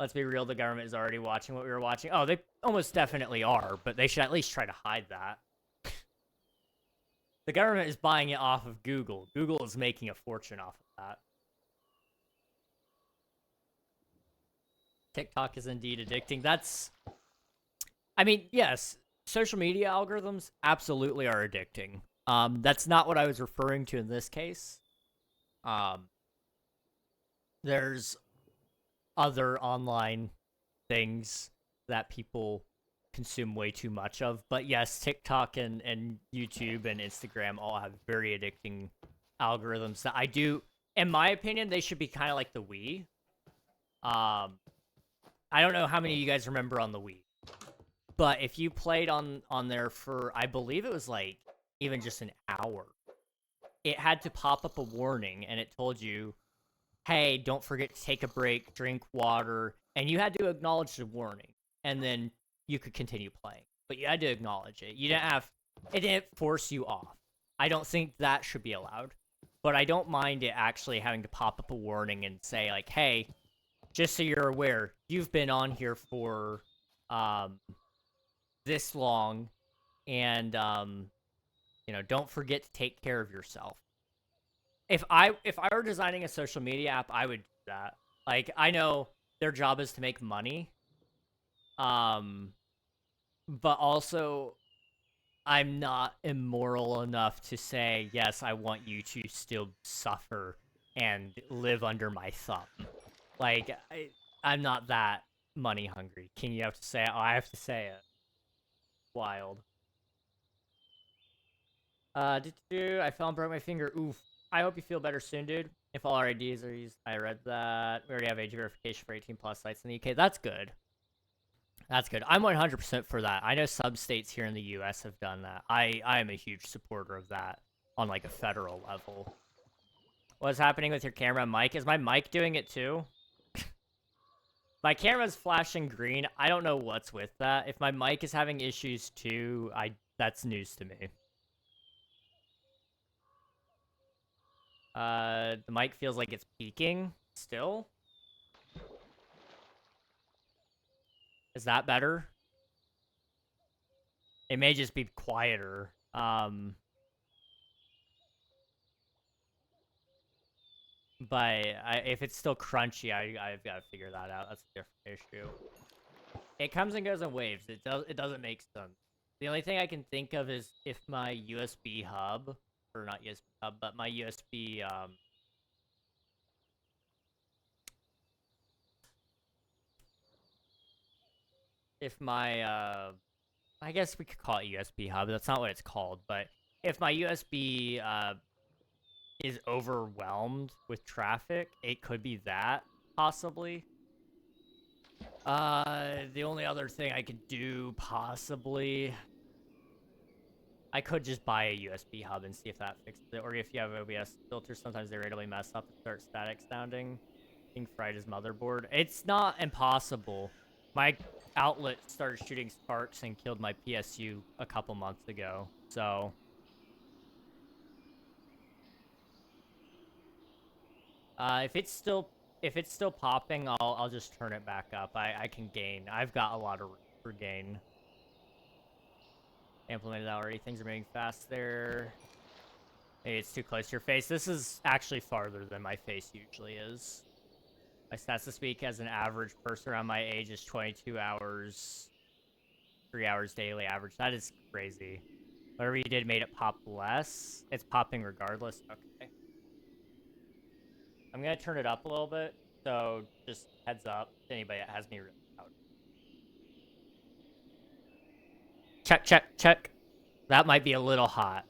Let's be real, the government is already watching what we were watching. Oh, they almost definitely are, but they should at least try to hide that. The government is buying it off of Google. Google is making a fortune off of that. TikTok is indeed addicting. I mean, yes, social media algorithms absolutely are addicting. That's not what I was referring to in this case. There's other online things that people consume way too much of. But yes, TikTok and YouTube and Instagram all have very addicting algorithms that I do, in my opinion, they should be kind of like the Wii. I don't know how many of you guys remember on the Wii, but if you played on there for, I believe it was like even just an hour, it had to pop up a warning and it told you, hey, don't forget to take a break, drink water, and you had to acknowledge the warning, and then you could continue playing. But you had to acknowledge it. It didn't force you off. I don't think that should be allowed. But I don't mind it actually having to pop up a warning and say, like, hey, just so you're aware, you've been on here for this long, and don't forget to take care of yourself. If I were designing a social media app, I would do that. Like, I know their job is to make money, but also I'm not immoral enough to say, yes, I want you to still suffer and live under my thumb. Like, I'm not that money hungry. King, you have to say it. Oh, I have to say it. Wild. I fell and broke my finger. Oof. I hope you feel better soon, dude. If all our IDs are used, I read that. We already have age verification for 18 plus sites in the UK. That's good. That's good. I'm 100% for that. I know some states here in the US have done that. I am a huge supporter of that on like a federal level. What's happening with your camera and mic? Is my mic doing it too? My camera's flashing green. I don't know what's with that. If my mic is having issues too, that's news to me. The mic feels like it's peaking still. Is that better? It may just be quieter. But if it's still crunchy, I've got to figure that out. That's a different issue. It comes and goes in waves. It doesn't make sense. The only thing I can think of is if my USB hub, or not USB hub, but my USB if my I guess we could call it USB hub. That's not what it's called, but if my USB is overwhelmed with traffic, it could be that, possibly. The only other thing I could do, possibly, I could just buy a USB hub and see if that fixes it. Or if you have OBS filters, sometimes they randomly mess up and start static sounding. King fried his motherboard. It's not impossible. My outlet started shooting sparks and killed my PSU a couple months ago. So if it's still popping, I'll just turn it back up. I can gain. I've got a lot of room for gain. Implemented already. Things are moving fast there. Maybe it's too close to your face. This is actually farther than my face usually is. My stats this week as an average person around my age is 22 hours, 3 hours daily average. That is crazy. Whatever you did made it pop less. It's popping regardless. Okay. I'm going to turn it up a little bit. So just heads up to anybody that has me really loud. Check, check, check. That might be a little hot.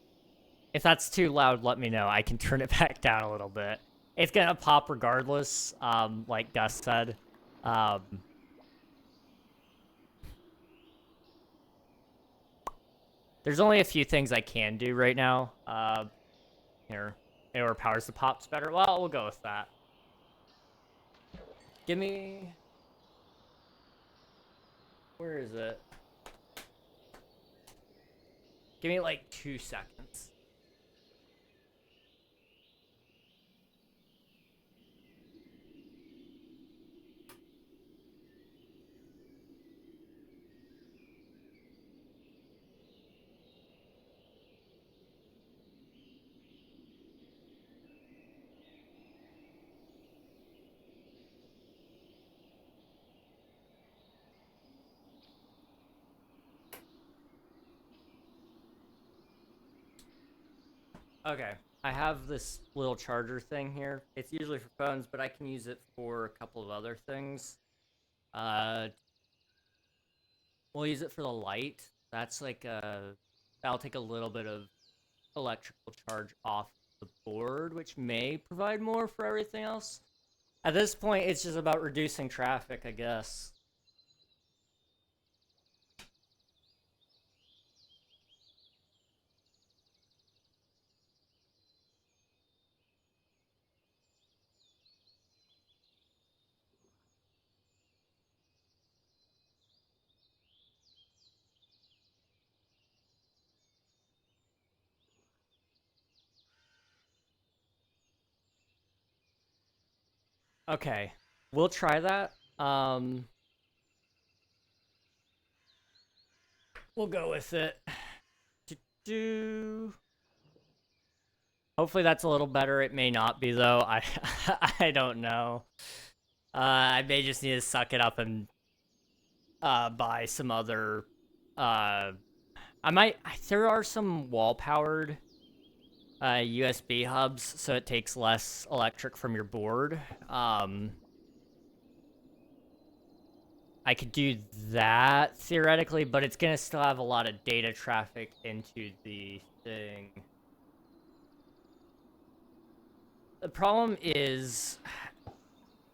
If that's too loud, let me know. I can turn it back down a little bit. It's gonna pop regardless, like Gus said. There's only a few things I can do right now. Here, it overpowers the pops better. Well, we'll go with that. Give me... Where is it? Give me like 2 seconds. Okay, I have this little charger thing here. It's usually for phones, but I can use it for a couple of other things. Uh, we'll use it for the light. That's like that'll take a little bit of electrical charge off the board, which may provide more for everything else. At this point, it's just about reducing traffic, I guess. Okay, we'll try that. We'll go with it. Do. Hopefully that's a little better. It may not be though. I don't know. I may just need to suck it up and buy some other. I might. There are some wall powered USB hubs, so it takes less electric from your board. I could do that theoretically, but it's gonna still have a lot of data traffic into the thing. The problem is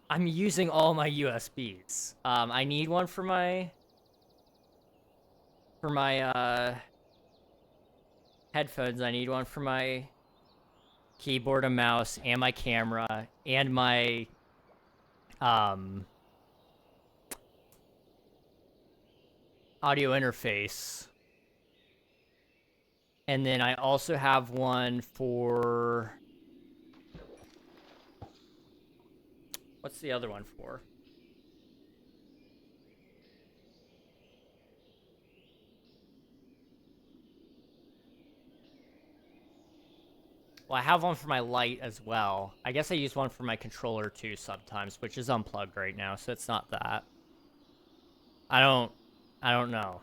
I'm using all my USBs. I need one for my headphones. I need one for my keyboard and mouse and my camera and my audio interface. And then I also have one for... What's the other one for? Well, I have one for my light as well. I guess I use one for my controller too sometimes, which is unplugged right now, so it's not that. I don't know.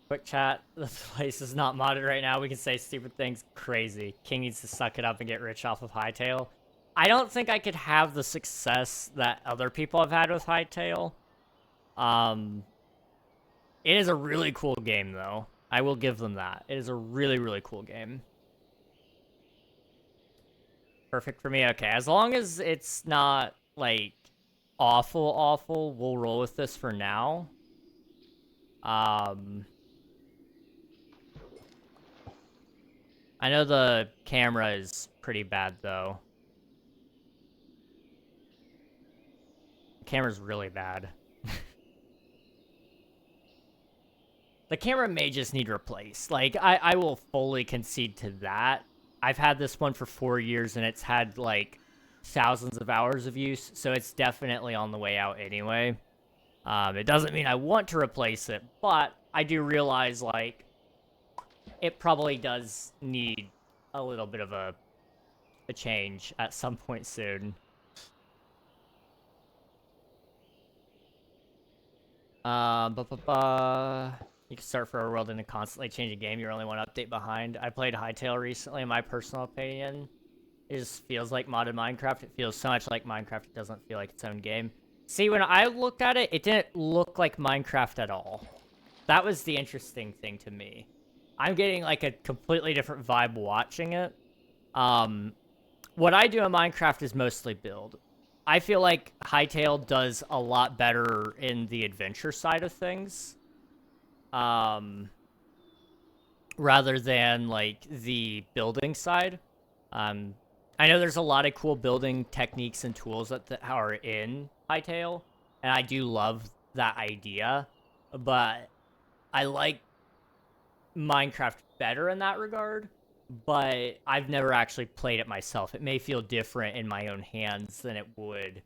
Quick chat, the place is not modded right now. We can say stupid things. Crazy. King needs to suck it up and get rich off of Hightail. I don't think I could have the success that other people have had with Hightail. It is a really cool game, though. I will give them that. It is a really, really cool game. Perfect for me? Okay, as long as it's not, like, awful, we'll roll with this for now. I know the camera is pretty bad, though. The camera's really bad. The camera may just need replaced. Like, I will fully concede to that. I've had this one for 4 years, and it's had, like, thousands of hours of use, so it's definitely on the way out anyway. It doesn't mean I want to replace it, but I do realize, like, it probably does need a little bit of a change at some point soon. You can start for a world in a constantly changing game. You're only one update behind. I played Hightail recently. In my personal opinion, it just feels like modded Minecraft. It feels so much like Minecraft. It doesn't feel like its own game. See, when I looked at it, it didn't look like Minecraft at all. That was the interesting thing to me. I'm getting like a completely different vibe watching it. What I do in Minecraft is mostly build. I feel like Hightail does a lot better in the adventure side of things. Rather than, like, the building side. I know there's a lot of cool building techniques and tools that are in Hightail, and I do love that idea, but I like Minecraft better in that regard, but I've never actually played it myself. It may feel different in my own hands than it would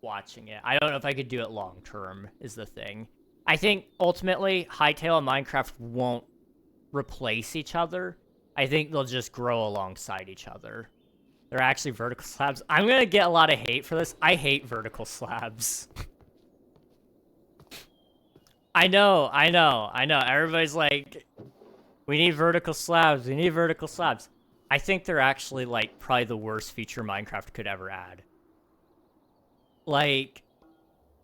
watching it. I don't know if I could do it long term, is the thing. I think, ultimately, Hightail and Minecraft won't replace each other. I think they'll just grow alongside each other. They're actually vertical slabs. I'm going to get a lot of hate for this. I hate vertical slabs. I know. Everybody's like, We need vertical slabs. We need vertical slabs. I think they're actually, like, probably the worst feature Minecraft could ever add. Like,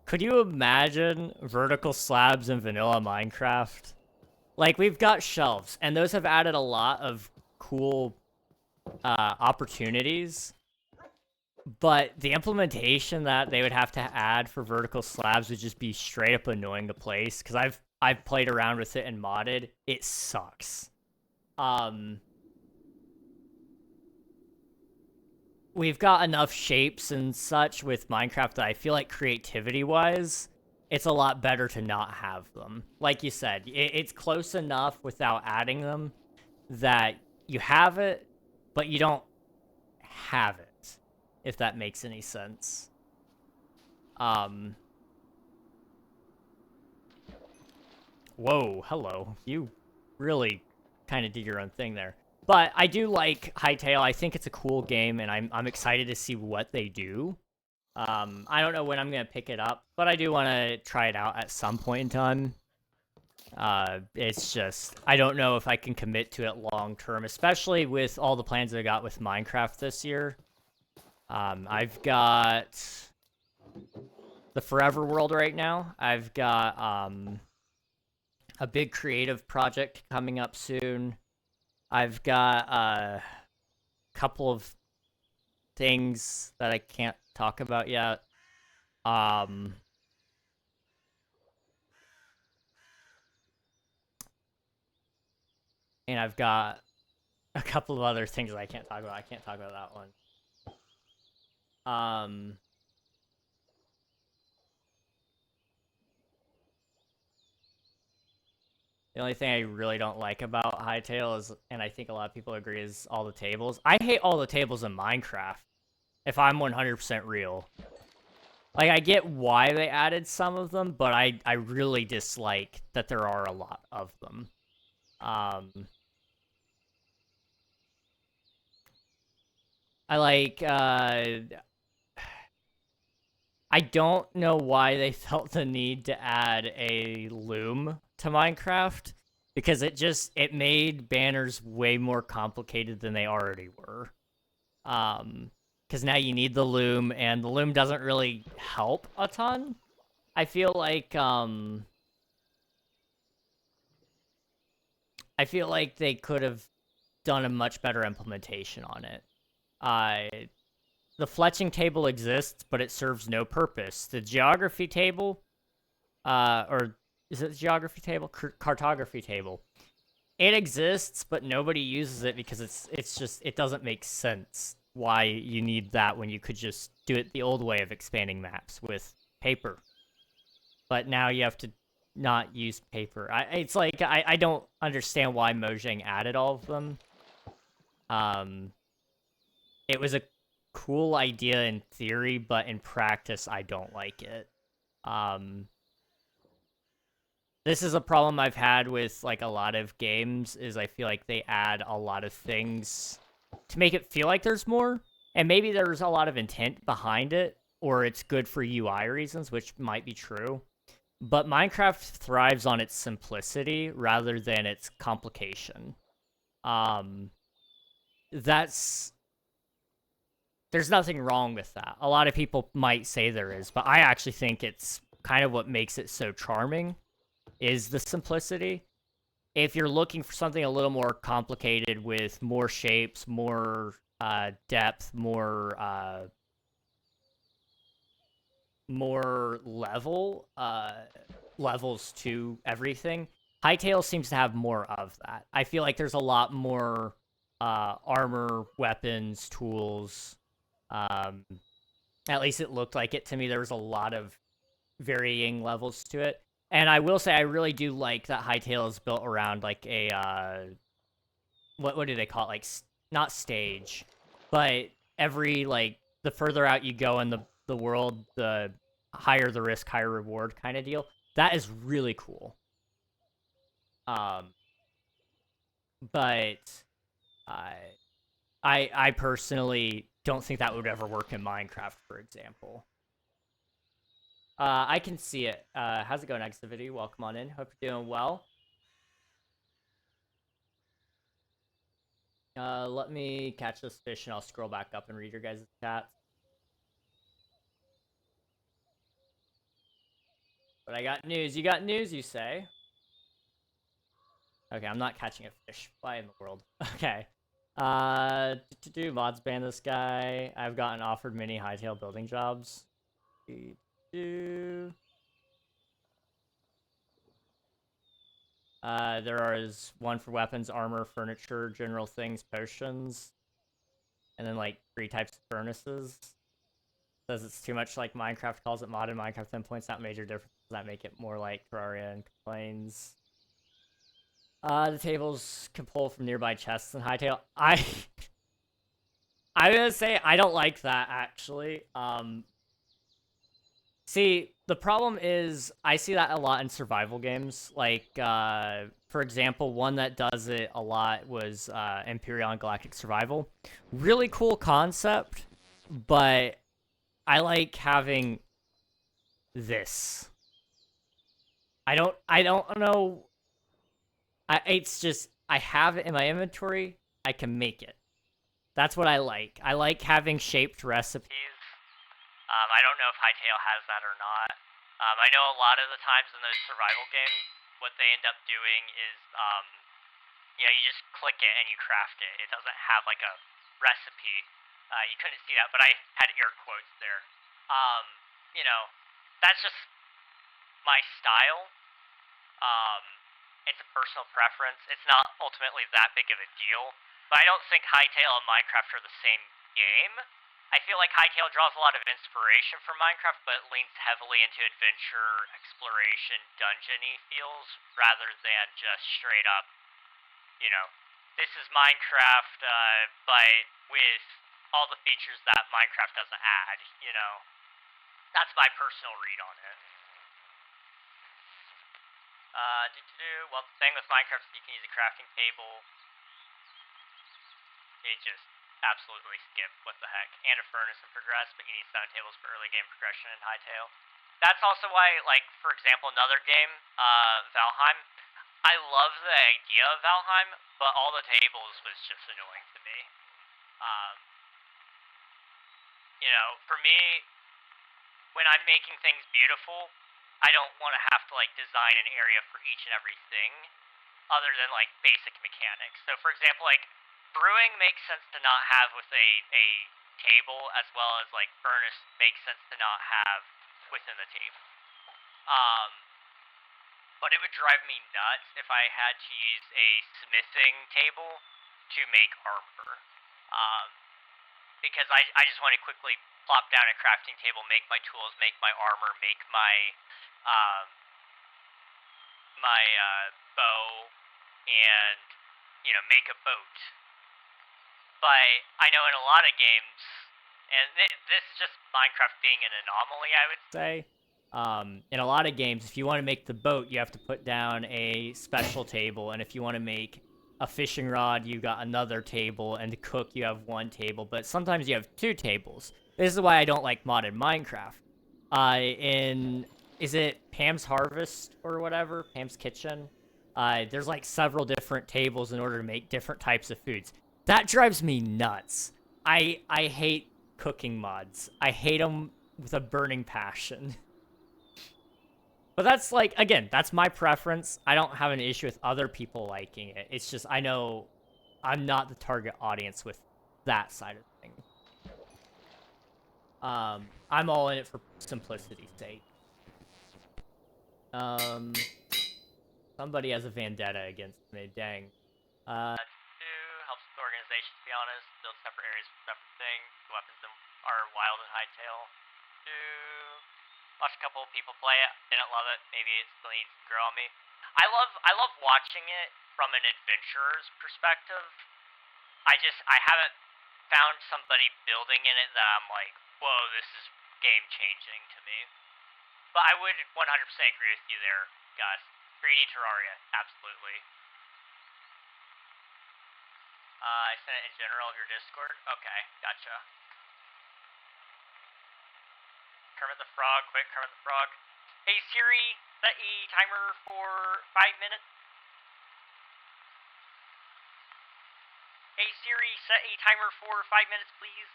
could you imagine vertical slabs in vanilla Minecraft? Like, we've got shelves, and those have added a lot of cool opportunities. But the implementation that they would have to add for vertical slabs would just be straight up annoying to place, because I've played around with it and modded. It sucks. We've got enough shapes and such with Minecraft that I feel like creativity-wise, it's a lot better to not have them. Like you said, it's close enough without adding them that you have it, but you don't have it, if that makes any sense. Whoa, hello. You really kind of did your own thing there. But I do like Hytale. I think it's a cool game, and I'm excited to see what they do. I don't know when I'm gonna pick it up, but I do want to try it out at some point in time. It's just I don't know if I can commit to it long term, especially with all the plans I got with Minecraft this year. I've got the Forever World right now. I've got a big creative project coming up soon. I've got a couple of things that I can't talk about yet. And I've got a couple of other things that I can't talk about. I can't talk about that one. The only thing I really don't like about Hytale is, and I think a lot of people agree, is all the tables. I hate all the tables in Minecraft, if I'm 100% real. Like, I get why they added some of them, but I really dislike that there are a lot of them. I like, I don't know why they felt the need to add a loom to Minecraft, because it made banners way more complicated than they already were. Because now you need the loom, and the loom doesn't really help a ton. I feel like they could have done a much better implementation on it. The fletching table exists, but it serves no purpose. The geography table, or is it the geography table? Cartography table. It exists, but nobody uses it because it doesn't make sense why you need that when you could just do it the old way of expanding maps with paper. But now you have to not use paper. It's like, I don't understand why Mojang added all of them. It was a cool idea in theory, but in practice, I don't like it. This is a problem I've had with, like, a lot of games, is I feel like they add a lot of things to make it feel like there's more, and maybe there's a lot of intent behind it, or it's good for UI reasons, which might be true. But Minecraft thrives on its simplicity rather than its complication. There's nothing wrong with that. A lot of people might say there is, but I actually think it's kind of what makes it so charming, is the simplicity. If you're looking for something a little more complicated with more shapes, more depth, more levels to everything, Hytale seems to have more of that. I feel like there's a lot more armor, weapons, tools. At least it looked like it to me. There was a lot of varying levels to it. And I will say, I really do like that Hytale is built around, like, a, what do they call it? Like, not stage, but every, like, the further out you go in the world, the higher the risk, higher reward kind of deal. That is really cool. But I personally don't think that would ever work in Minecraft, for example. I can see it. How's it going, Activity? Welcome on in. Hope you're doing well. Let me catch this fish and I'll scroll back up and read your guys' chats. But I got news. You got news, you say? Okay, I'm not catching a fish. Why in the world? Okay. Mods ban this guy. I've gotten offered many hightail building jobs. There is one for weapons, armor, furniture, general things, potions. And then like 3 types of furnaces. Says it's too much like Minecraft, calls it modded. Minecraft then points out major differences that make it more like Terraria and complains. The tables can pull from nearby chests and hightail. I'm gonna say I don't like that actually. See, the problem is I see that a lot in survival games. Like, for example, one that does it a lot was Imperial Galactic Survival. Really cool concept, but I like having this. I don't know. It's just I have it in my inventory. I can make it. That's what I like. I like having shaped recipes. I don't know if Hightail has that or not. I know a lot of the times in those survival games, what they end up doing is, you just click it and you craft it. It doesn't have like a recipe. You couldn't see that, but I had air quotes there. That's just my style. It's a personal preference. It's not ultimately that big of a deal. But I don't think Hightail and Minecraft are the same game. I feel like Hightail draws a lot of inspiration from Minecraft, but leans heavily into adventure, exploration, dungeon-y feels, rather than just straight up, this is Minecraft, but with all the features that Minecraft doesn't add, That's my personal read on it. Well, the thing with Minecraft is you can use a crafting table. It just absolutely skip. What the heck? And a furnace and progress, but you need 7 tables for early game progression in Hightail. That's also why, like, for example, another game, Valheim. I love the idea of Valheim, but all the tables was just annoying to me. For me, when I'm making things beautiful, I don't want to have to, like, design an area for each and every thing, other than, like, basic mechanics. So, for example, like, brewing makes sense to not have with a table, as well as, like, furnace makes sense to not have within the table. But it would drive me nuts if I had to use a smithing table to make armor. Because I just want to quickly plop down a crafting table, make my tools, make my armor, make my bow, and make a boat. But I know in a lot of games, and this is just Minecraft being an anomaly, I would say. In a lot of games, if you want to make the boat, you have to put down a special table, and if you want to make a fishing rod, you got another table, and to cook, you have 1 table, but sometimes you have 2 tables. This is why I don't like modded Minecraft. Is it Pam's Harvest or whatever? Pam's Kitchen? There's like several different tables in order to make different types of foods. That drives me nuts. I hate cooking mods. I hate them with a burning passion. But that's like, again, that's my preference. I don't have an issue with other people liking it. It's just, I know I'm not the target audience with that side of things. I'm all in it for simplicity's sake. Somebody has a vendetta against me, dang. Helps with organization, to be honest. Build separate areas for separate things. Weapons are wild and hightail. Watched a couple of people play it. Didn't love it. Maybe it still needs to grow on me. I love watching it from an adventurer's perspective. I haven't found somebody building in it that I'm like, whoa, this is game changing to me. But I would 100% agree with you there, Gus. 3D Terraria, absolutely. I sent it in general of your Discord. Okay, gotcha. Kermit the Frog, quick, Kermit the Frog. Hey Siri, set a timer for 5 minutes. Hey Siri, set a timer for 5 minutes, please.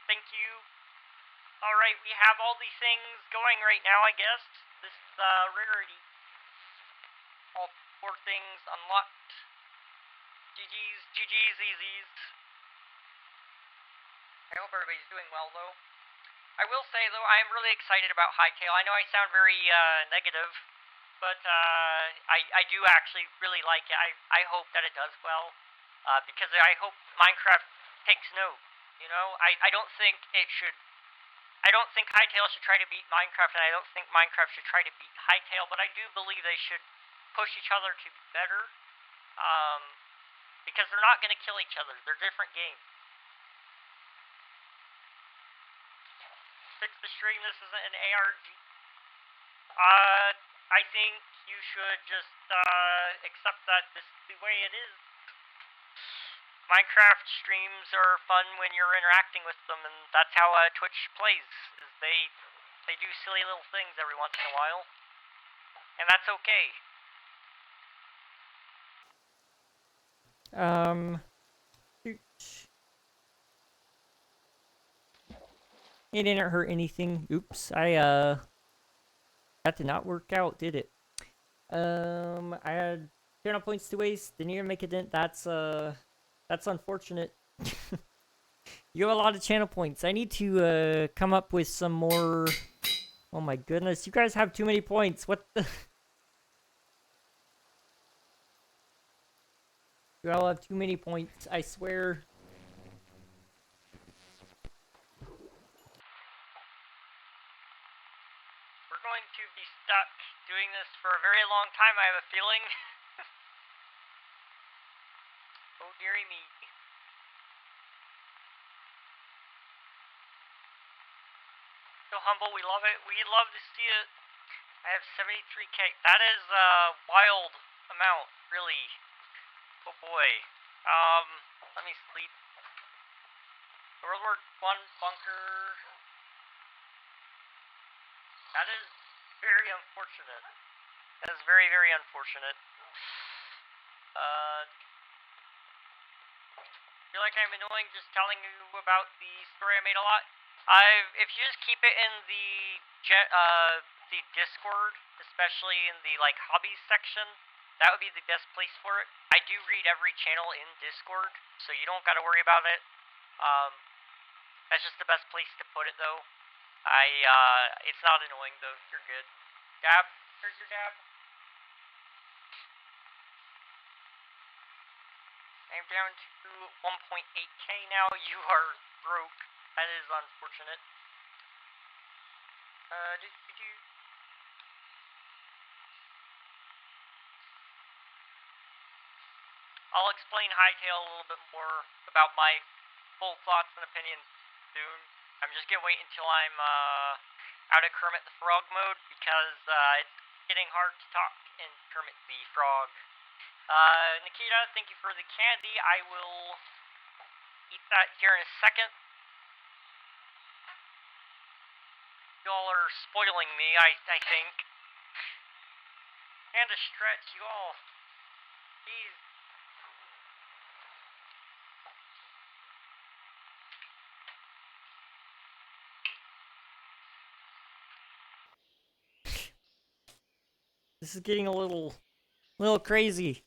Thank you. Alright, we have all these things going right now, I guess. This is rarity. All 4 things unlocked. GG's, GG's, EZ's. I hope everybody's doing well, though. I will say, though, I am really excited about Hytale. I know I sound very negative, but I do actually really like it. I hope that it does well, because I hope Minecraft takes note. You know, I don't think it should. I don't think Hytale should try to beat Minecraft, and I don't think Minecraft should try to beat Hytale, but I do believe they should push each other to be better, because they're not going to kill each other. They're different games. Fix the stream, this isn't an ARG. I think you should just accept that this is the way it is. Minecraft streams are fun when you're interacting with them, and that's how Twitch plays. Is they do silly little things every once in a while, and that's okay. It didn't hurt anything. Oops, that did not work out, did it? I had channel points to waste. Didn't even make a dent. That's unfortunate. You have a lot of channel points. I need to come up with some more. Oh my goodness, you guys have too many points. What the? You all have too many points, I swear. We're going to be stuck doing this for a very long time, I have a feeling. Oh dearie me. So humble, we love it. We love to see it. I have 73k. That is a wild amount, really. Oh boy. Let me sleep. World War I bunker. That is very unfortunate. That is very, very unfortunate. I feel like I'm annoying just telling you about the story I made a lot. If you just keep it in the Discord, especially in the like hobbies section, that would be the best place for it. I do read every channel in Discord, so you don't gotta worry about it. That's just the best place to put it though. It's not annoying though, you're good. Dab, here's your dab. I'm down to 1.8k now, you are broke. That is unfortunate. I'll explain Hytale a little bit more about my full thoughts and opinions soon. I'm just gonna wait until I'm out of Kermit the Frog mode, because it's getting hard to talk in Kermit the Frog. Nikita, thank you for the candy. I will eat that here in a second. Y'all are spoiling me, I think. And a stretch, you all. Jeez. This is getting a little crazy.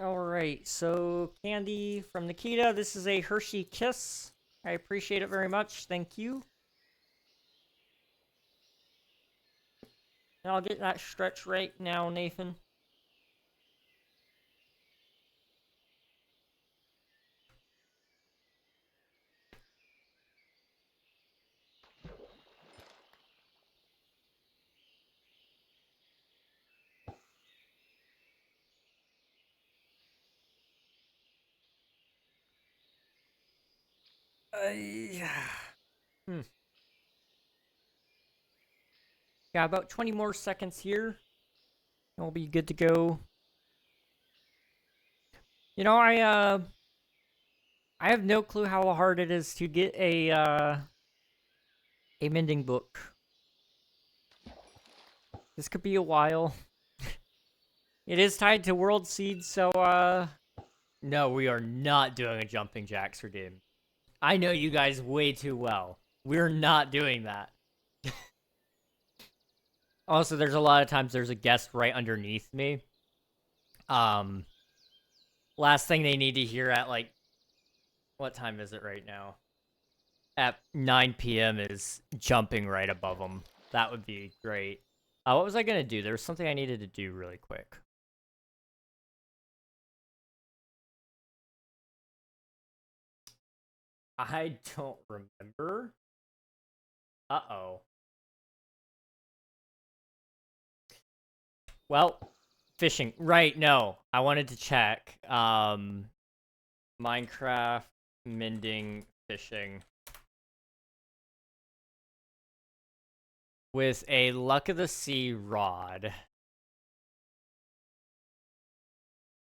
Alright, so candy from Nikita. This is a Hershey Kiss. I appreciate it very much. Thank you. And I'll get that stretch right now, Nathan. Yeah, about 20 more seconds here, and we'll be good to go. You know, I have no clue how hard it is to get a mending book. This could be a while. It is tied to World Seed, so, no, we are not doing a Jumping Jacks redeem. I know you guys way too well. We're not doing that. Also, there's a lot of times there's a guest right underneath me. Last thing they need to hear at, like, what time is it right now? At 9 p.m. is jumping right above them. That would be great. What was I gonna do? There was something I needed to do really quick. I don't remember. Uh-oh. Well, fishing. Right, no. I wanted to check. Minecraft, mending, fishing. With a Luck of the Sea rod,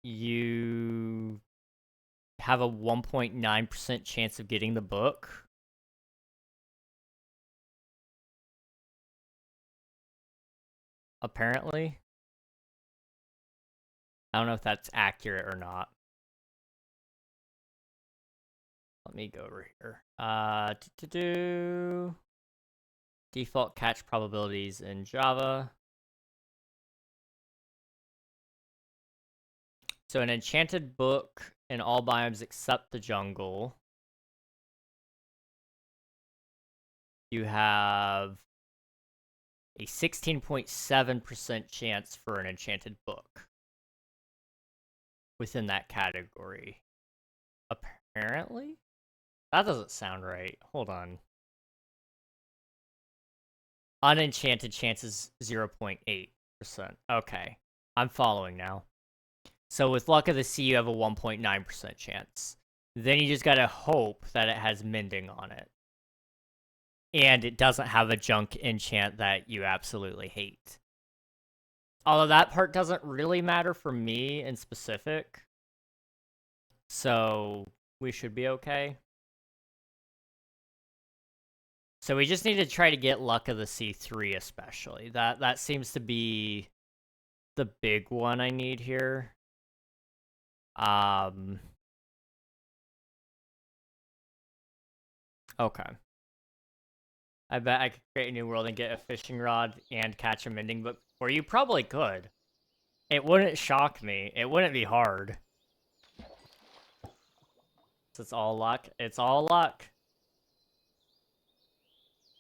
you have a 1.9% chance of getting the book. Apparently. I don't know if that's accurate or not. Let me go over here. Default catch probabilities in Java. So an enchanted book in all biomes except the jungle. You have a 16.7% chance for an enchanted book within that category. Apparently? That doesn't sound right. Hold on. Unenchanted chance is 0.8%. Okay. I'm following now. So with Luck of the Sea, you have a 1.9% chance. Then you just gotta hope that it has mending on it. And it doesn't have a junk enchant that you absolutely hate. Although that part doesn't really matter for me in specific. So we should be okay. So we just need to try to get Luck of the Sea 3 especially. That seems to be the big one I need here. Okay. I bet I could create a new world and get a fishing rod and catch a mending book. Or you probably could. It wouldn't shock me. It wouldn't be hard. So it's all luck. It's all luck.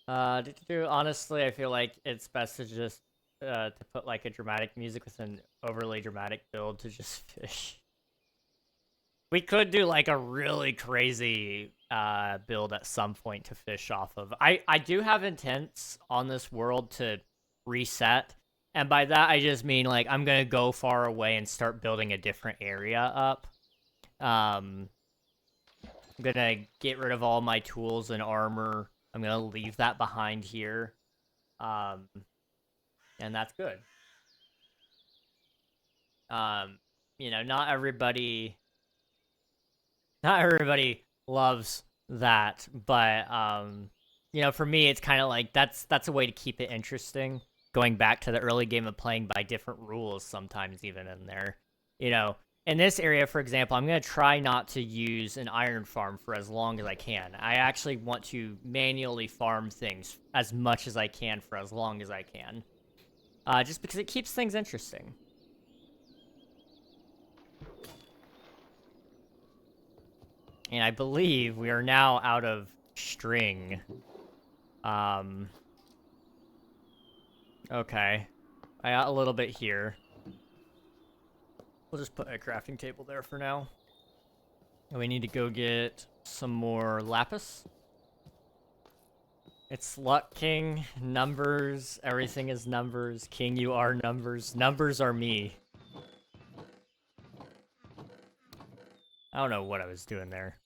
Honestly, I feel like it's best to just to put like a dramatic music with an overly dramatic build to just fish. We could do like a really crazy build at some point to fish off of. I do have intents on this world to reset, and by that I just mean like I'm gonna go far away and start building a different area up. I'm gonna get rid of all my tools and armor. I'm gonna leave that behind here, and that's good. You know, not everybody loves that, but you know, for me it's kind of like that's a way to keep it interesting, going back to the early game of playing by different rules sometimes even in there. You know, in this area for example, I'm going to try not to use an iron farm for as long as I can. I actually want to manually farm things as much as I can for as long as I can, just because it keeps things interesting. And I believe we are now out of string. Okay. I got a little bit here. We'll just put a crafting table there for now. And we need to go get some more lapis. It's luck, king. Numbers. Everything is numbers. King, you are numbers. Numbers are me. I don't know what I was doing there.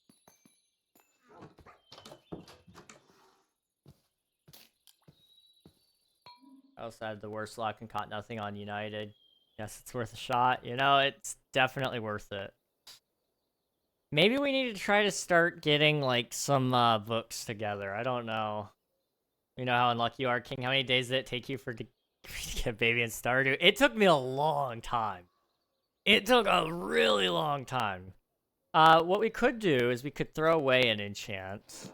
I also had the worst luck and caught nothing on United. Yes, it's worth a shot. You know, it's definitely worth it. Maybe we need to try to start getting, like, some books together. I don't know. You know how unlucky you are, King? How many days did it take you Get baby in Stardew. It took me a long time. It took a really long time. What we could do is we could throw away an enchant.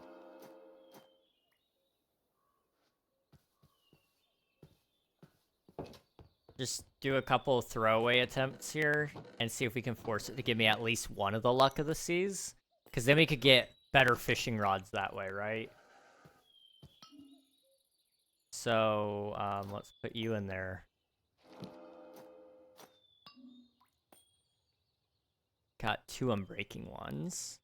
Just do a couple throwaway attempts here and see if we can force it to give me at least one of the Luck of the Seas. Because then we could get better fishing rods that way, right? So, let's put you in there. Got 2 unbreaking ones.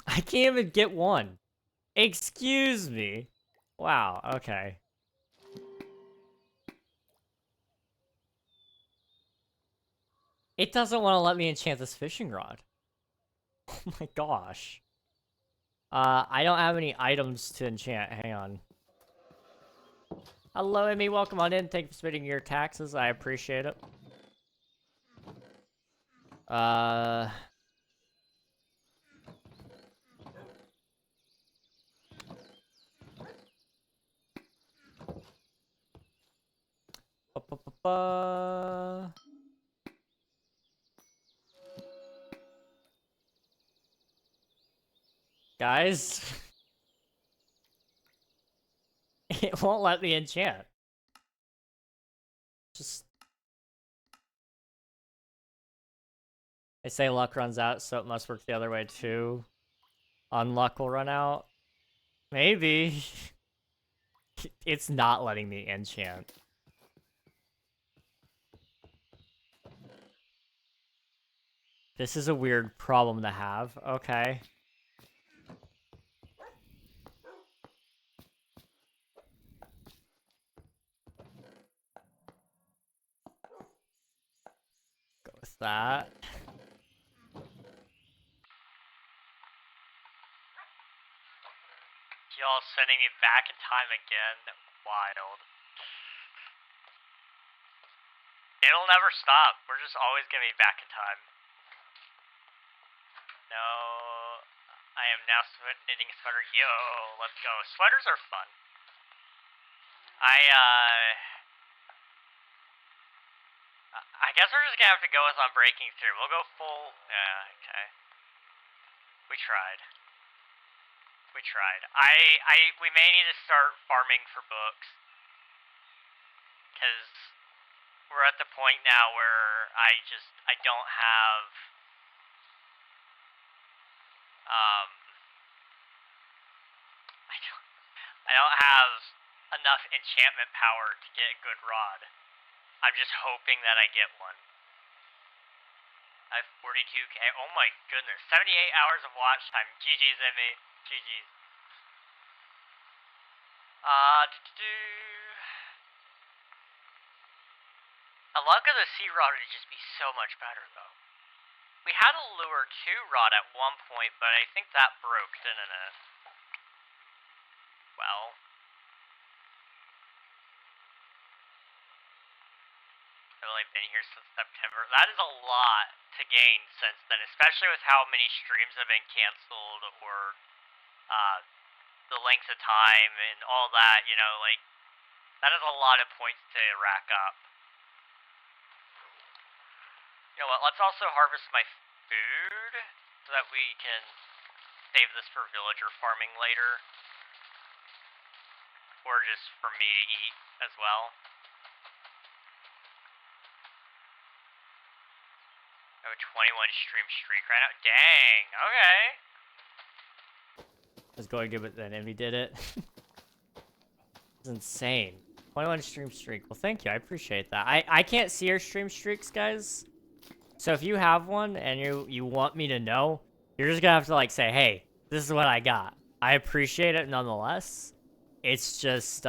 I can't even get one. Excuse me. Wow, okay. It doesn't want to let me enchant this fishing rod. Oh my gosh. I don't have any items to enchant. Hang on. Hello, Emmy. Welcome on in. Thank you for submitting your taxes. I appreciate it. Guys, it won't let me enchant. Just... They say luck runs out, so it must work the other way too. Unluck will run out. Maybe. It's not letting me enchant. This is a weird problem to have. Okay. Go with that. Y'all sending me back in time again? Wild. It'll never stop. We're just always gonna be back in time. No, I am now knitting a sweater. Yo, let's go. Sweaters are fun. I guess we're just gonna have to go with on breaking through. We'll go full. Yeah, okay. We tried. We tried. We may need to start farming for books. Because we're at the point now where I don't have, I don't have enough enchantment power to get a good rod. I'm just hoping that I get one. I have 42k. Oh my goodness. 78 hours of watch time. GG's, Emmy. GG's. A Luck of the Sea rod would just be so much better, though. We had a Lure 2 rod at one point, but I think that broke, didn't it? Well. I've only been here since September. That is a lot to gain since then, especially with how many streams have been canceled or the length of time and all that, you know, like, that is a lot of points to rack up. You know what, let's also harvest my food so that we can save this for villager farming later. Or just for me to eat as well. I have a 21 stream streak right now. Dang, okay. I was going good, but then Emmy did it. It's insane. 21 stream streak. Well, thank you. I appreciate that. I can't see your stream streaks, guys. So if you have one and you want me to know, you're just gonna have to like say, hey, this is what I got. I appreciate it nonetheless. It's just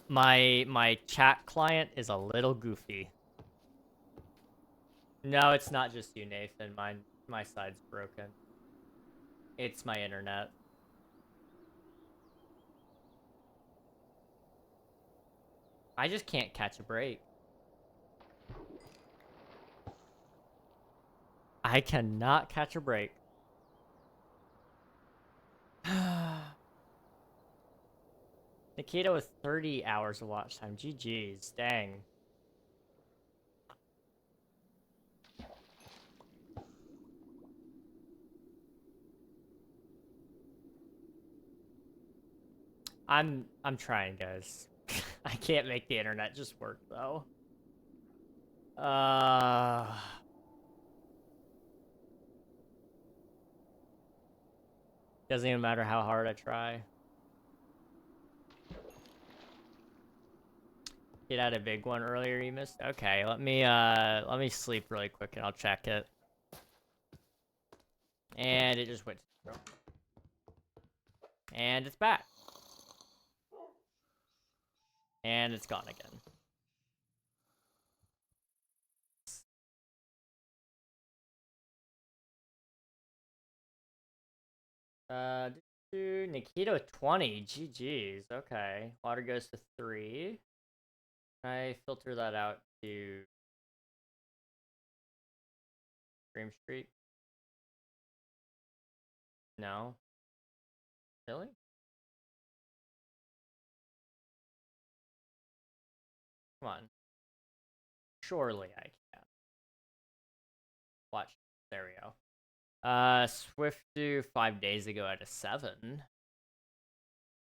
my chat client is a little goofy. No, it's not just you, Nathan. My side's broken. It's my internet. I just can't catch a break. I cannot catch a break. Nikita with 30 hours of watch time. GG's. Dang. I'm trying, guys. I can't make the internet just work though. Doesn't even matter how hard I try. Get out a big one earlier you missed. Okay, let me sleep really quick and I'll check it. And it just went to 0. And it's back. And it's gone again. Nikita with 20. GG's. Okay. Water goes to 3. Can I filter that out to Stream Streak? No. Really? Come on. Surely I can. Watch. There we go. Swift do 5 days ago at a 7.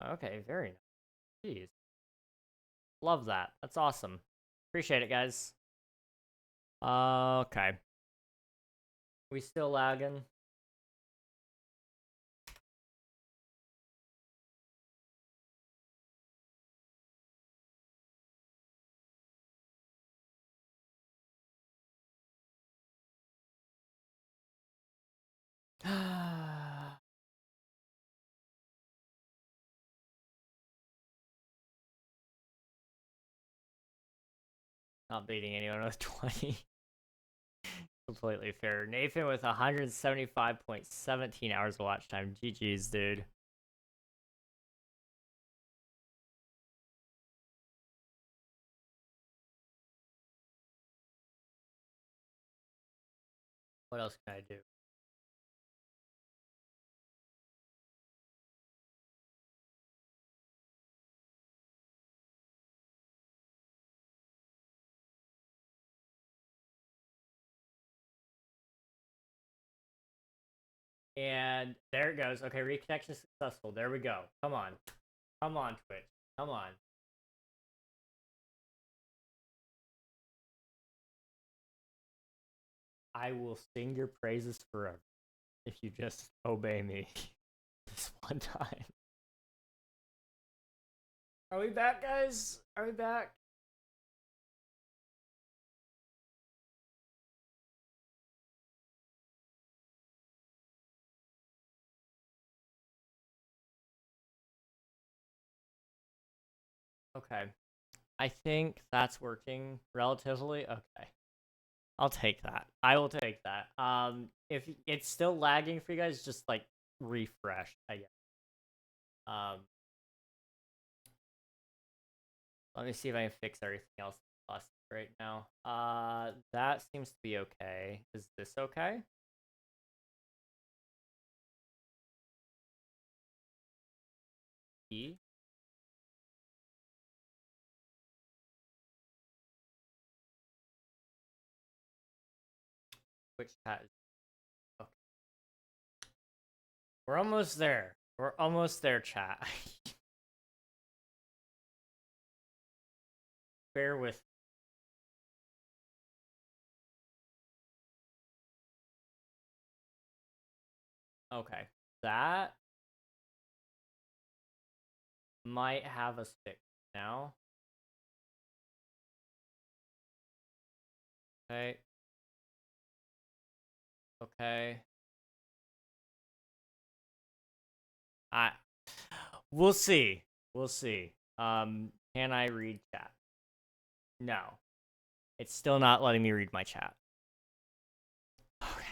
Okay, very nice. Jeez. Love that. That's awesome. Appreciate it, guys. Okay. We still lagging? Not beating anyone with 20. Completely fair. Nathan with 175.17 hours of watch time. GG's, dude. What else can I do? And there it goes. Okay, reconnection successful. There we go. Come on. Come on, Twitch. Come on. I will sing your praises forever if you just obey me this one time. Are we back, guys? Are we back? Okay. I think that's working relatively. Okay. I'll take that. I will take that. If it's still lagging for you guys, just like refresh, I guess. Let me see if I can fix everything else right now. That seems to be okay. Is this okay? E? Which chat? Okay. We're almost there. We're almost there, chat. Bear with. Okay. That might have us fixed now. Okay. Okay. We'll see. We'll see. Can I read chat? No. It's still not letting me read my chat. Okay.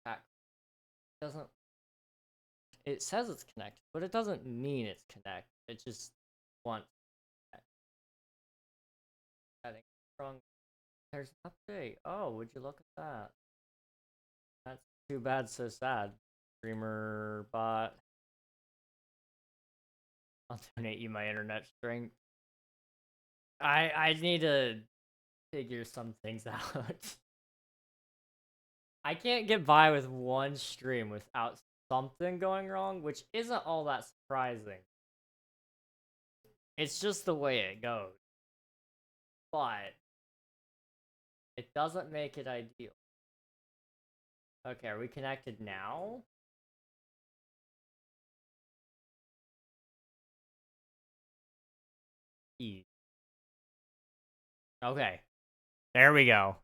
Chat doesn't. It says it's connected, but it doesn't mean it's connected. It just wants setting wrong. There's an update. Oh, would you look at that? That's too bad, so sad. Streamer bot. I'll donate you my internet strength. I need to figure some things out. I can't get by with one stream without something going wrong, which isn't all that surprising. It's just the way it goes. But it doesn't make it ideal. Okay, are we connected now? E. Okay. There we go.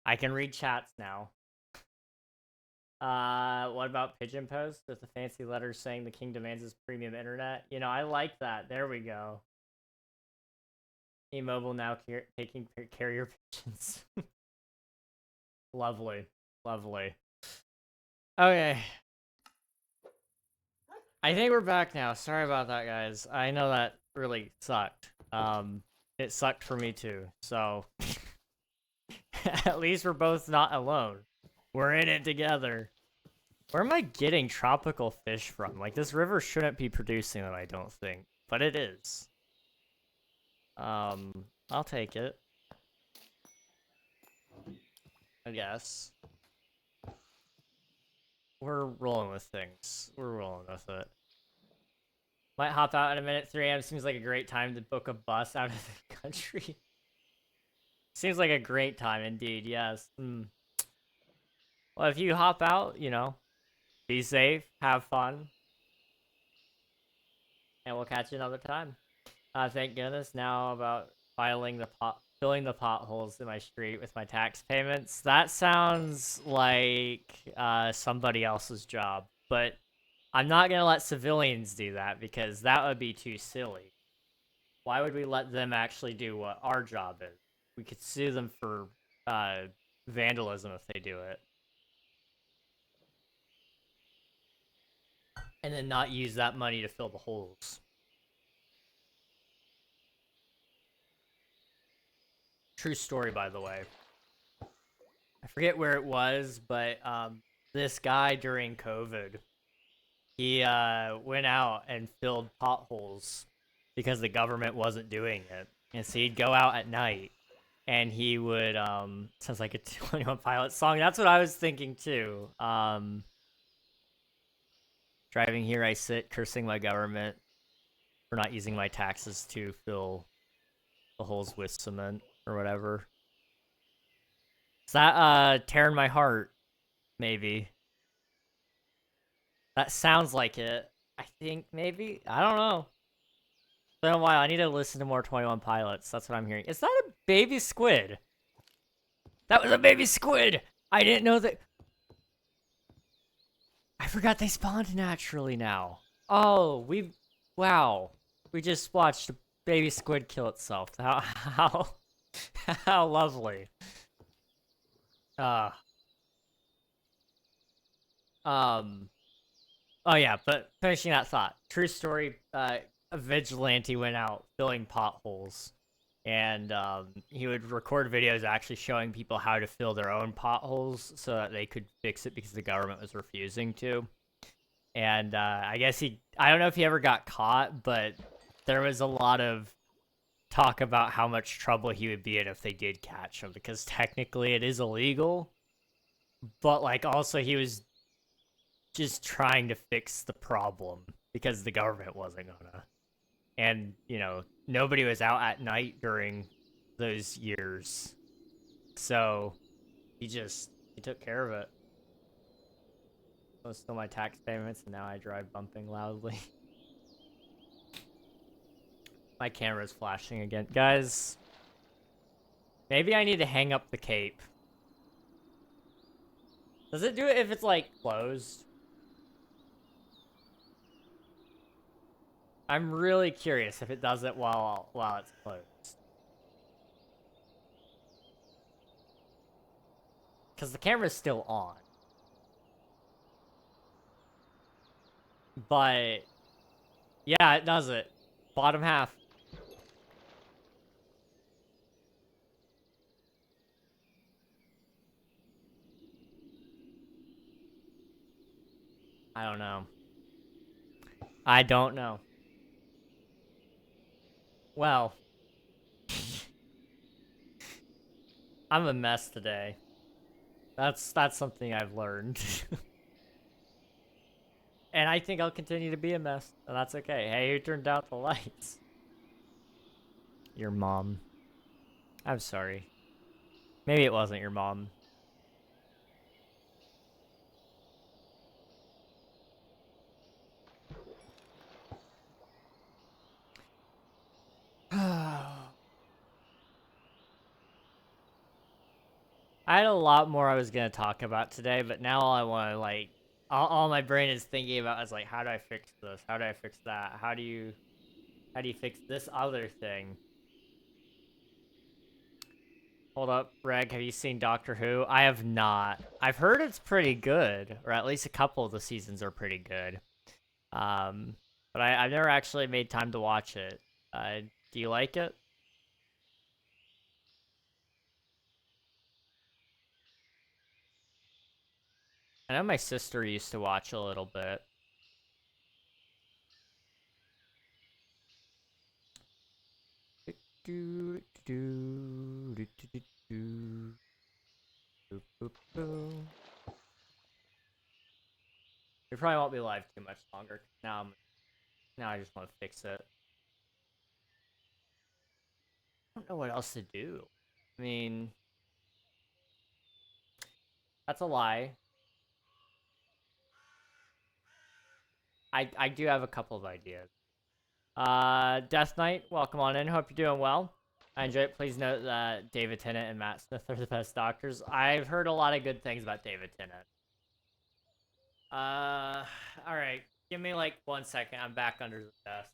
I can read chats now. What about Pigeon Post with the fancy letters saying the king demands his premium internet? You know, I like that. There we go. E-Mobile now taking carrier pigeons. Lovely. Lovely. Okay. I think we're back now. Sorry about that, guys. I know that really sucked. It sucked for me too. So at least we're both not alone. We're in it together. Where am I getting tropical fish from? Like, this river shouldn't be producing them, I don't think. But it is. I'll take it. I guess. We're rolling with things. We're rolling with it. Might hop out in a minute. 3 a.m. seems like a great time to book a bus out of the country. Seems like a great time indeed, yes. Well, if you hop out, you know, be safe, have fun, and we'll catch you another time. Thank goodness now about filling filling the potholes in my street with my tax payments. That sounds like somebody else's job, but I'm not gonna let civilians do that because that would be too silly. Why would we let them actually do what our job is? We could sue them for vandalism if they do it. And then not use that money to fill the holes. True story, by the way. I forget where it was, but this guy during COVID, he went out and filled potholes because the government wasn't doing it. And so he'd go out at night and he would sounds like a 21 Pilots song. That's what I was thinking too. Driving here I sit cursing my government for not using my taxes to fill the holes with cement or whatever. Is that tearing my heart? Maybe. That sounds like it. I think maybe. I don't know. It's been a while. I need to listen to more 21 Pilots. That's what I'm hearing. Is that a baby squid? That was a baby squid! I didn't know that. I forgot they spawned naturally now. Oh, wow. We just watched a baby squid kill itself. How lovely. Oh yeah, but finishing that thought. True story, a vigilante went out filling potholes. And he would record videos actually showing people how to fill their own potholes so that they could fix it because the government was refusing to. And I guess I don't know if he ever got caught, but there was a lot of talk about how much trouble he would be in if they did catch him, because technically it is illegal. But like also he was just trying to fix the problem because the government wasn't gonna. And, you know, nobody was out at night during those years. So he took care of it. Those still my tax payments, and now I drive bumping loudly. My camera's flashing again. Guys, maybe I need to hang up the cape. Does it do it if it's, like, closed? I'm really curious if it does it while it's closed. Because the camera's still on. But yeah, it does it. Bottom half. I don't know. I don't know. Well, I'm a mess today. That's something I've learned. And I think I'll continue to be a mess. And that's okay. Hey, who turned out the lights? Your mom. I'm sorry. Maybe it wasn't your mom. I had a lot more I was gonna talk about today, but now all I want to like, all my brain is thinking about is like, how do I fix this? How do I fix that? How do you fix this other thing? Hold up, Reg, have you seen Doctor Who? I have not. I've heard it's pretty good, or at least a couple of the seasons are pretty good. Um, but I've never actually made time to watch it. Do you like it? I know my sister used to watch a little bit. Do, do, do, do, do, do. Boop, boop, boop. We probably won't be live too much longer. Now I just want to fix it. I don't know what else to do. I mean, that's a lie. I do have a couple of ideas. Death Knight, welcome on in. Hope you're doing well. I enjoy it. Please note that David Tennant and Matt Smith are the best doctors. I've heard a lot of good things about David Tennant. All right. Give me like 1 second. I'm back under the desk.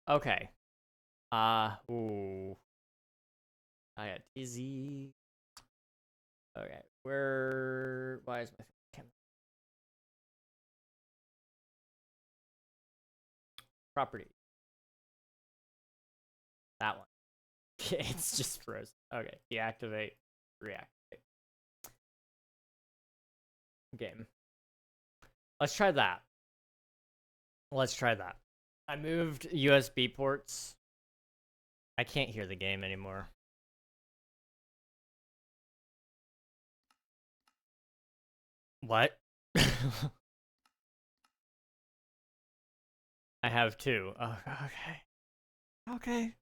Okay. Ooh. I got dizzy. Okay. Why is my property? That one. It's just frozen. Okay. Deactivate. Reactivate. Game. Let's try that. Let's try that. I moved USB ports. I can't hear the game anymore. What? I have two. Oh, okay. Okay.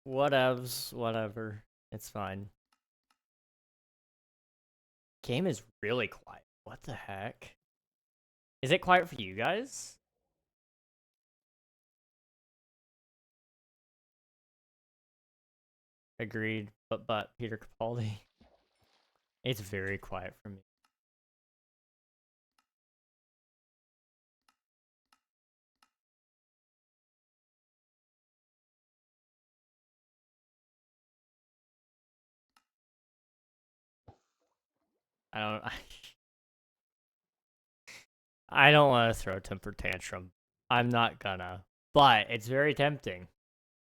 Whatevs. Whatever. It's fine. Game is really quiet. What the heck? Is it quiet for you guys? Agreed. But Peter Capaldi. It's very quiet for me. I don't. I don't want to throw a temper tantrum. I'm not gonna. But it's very tempting.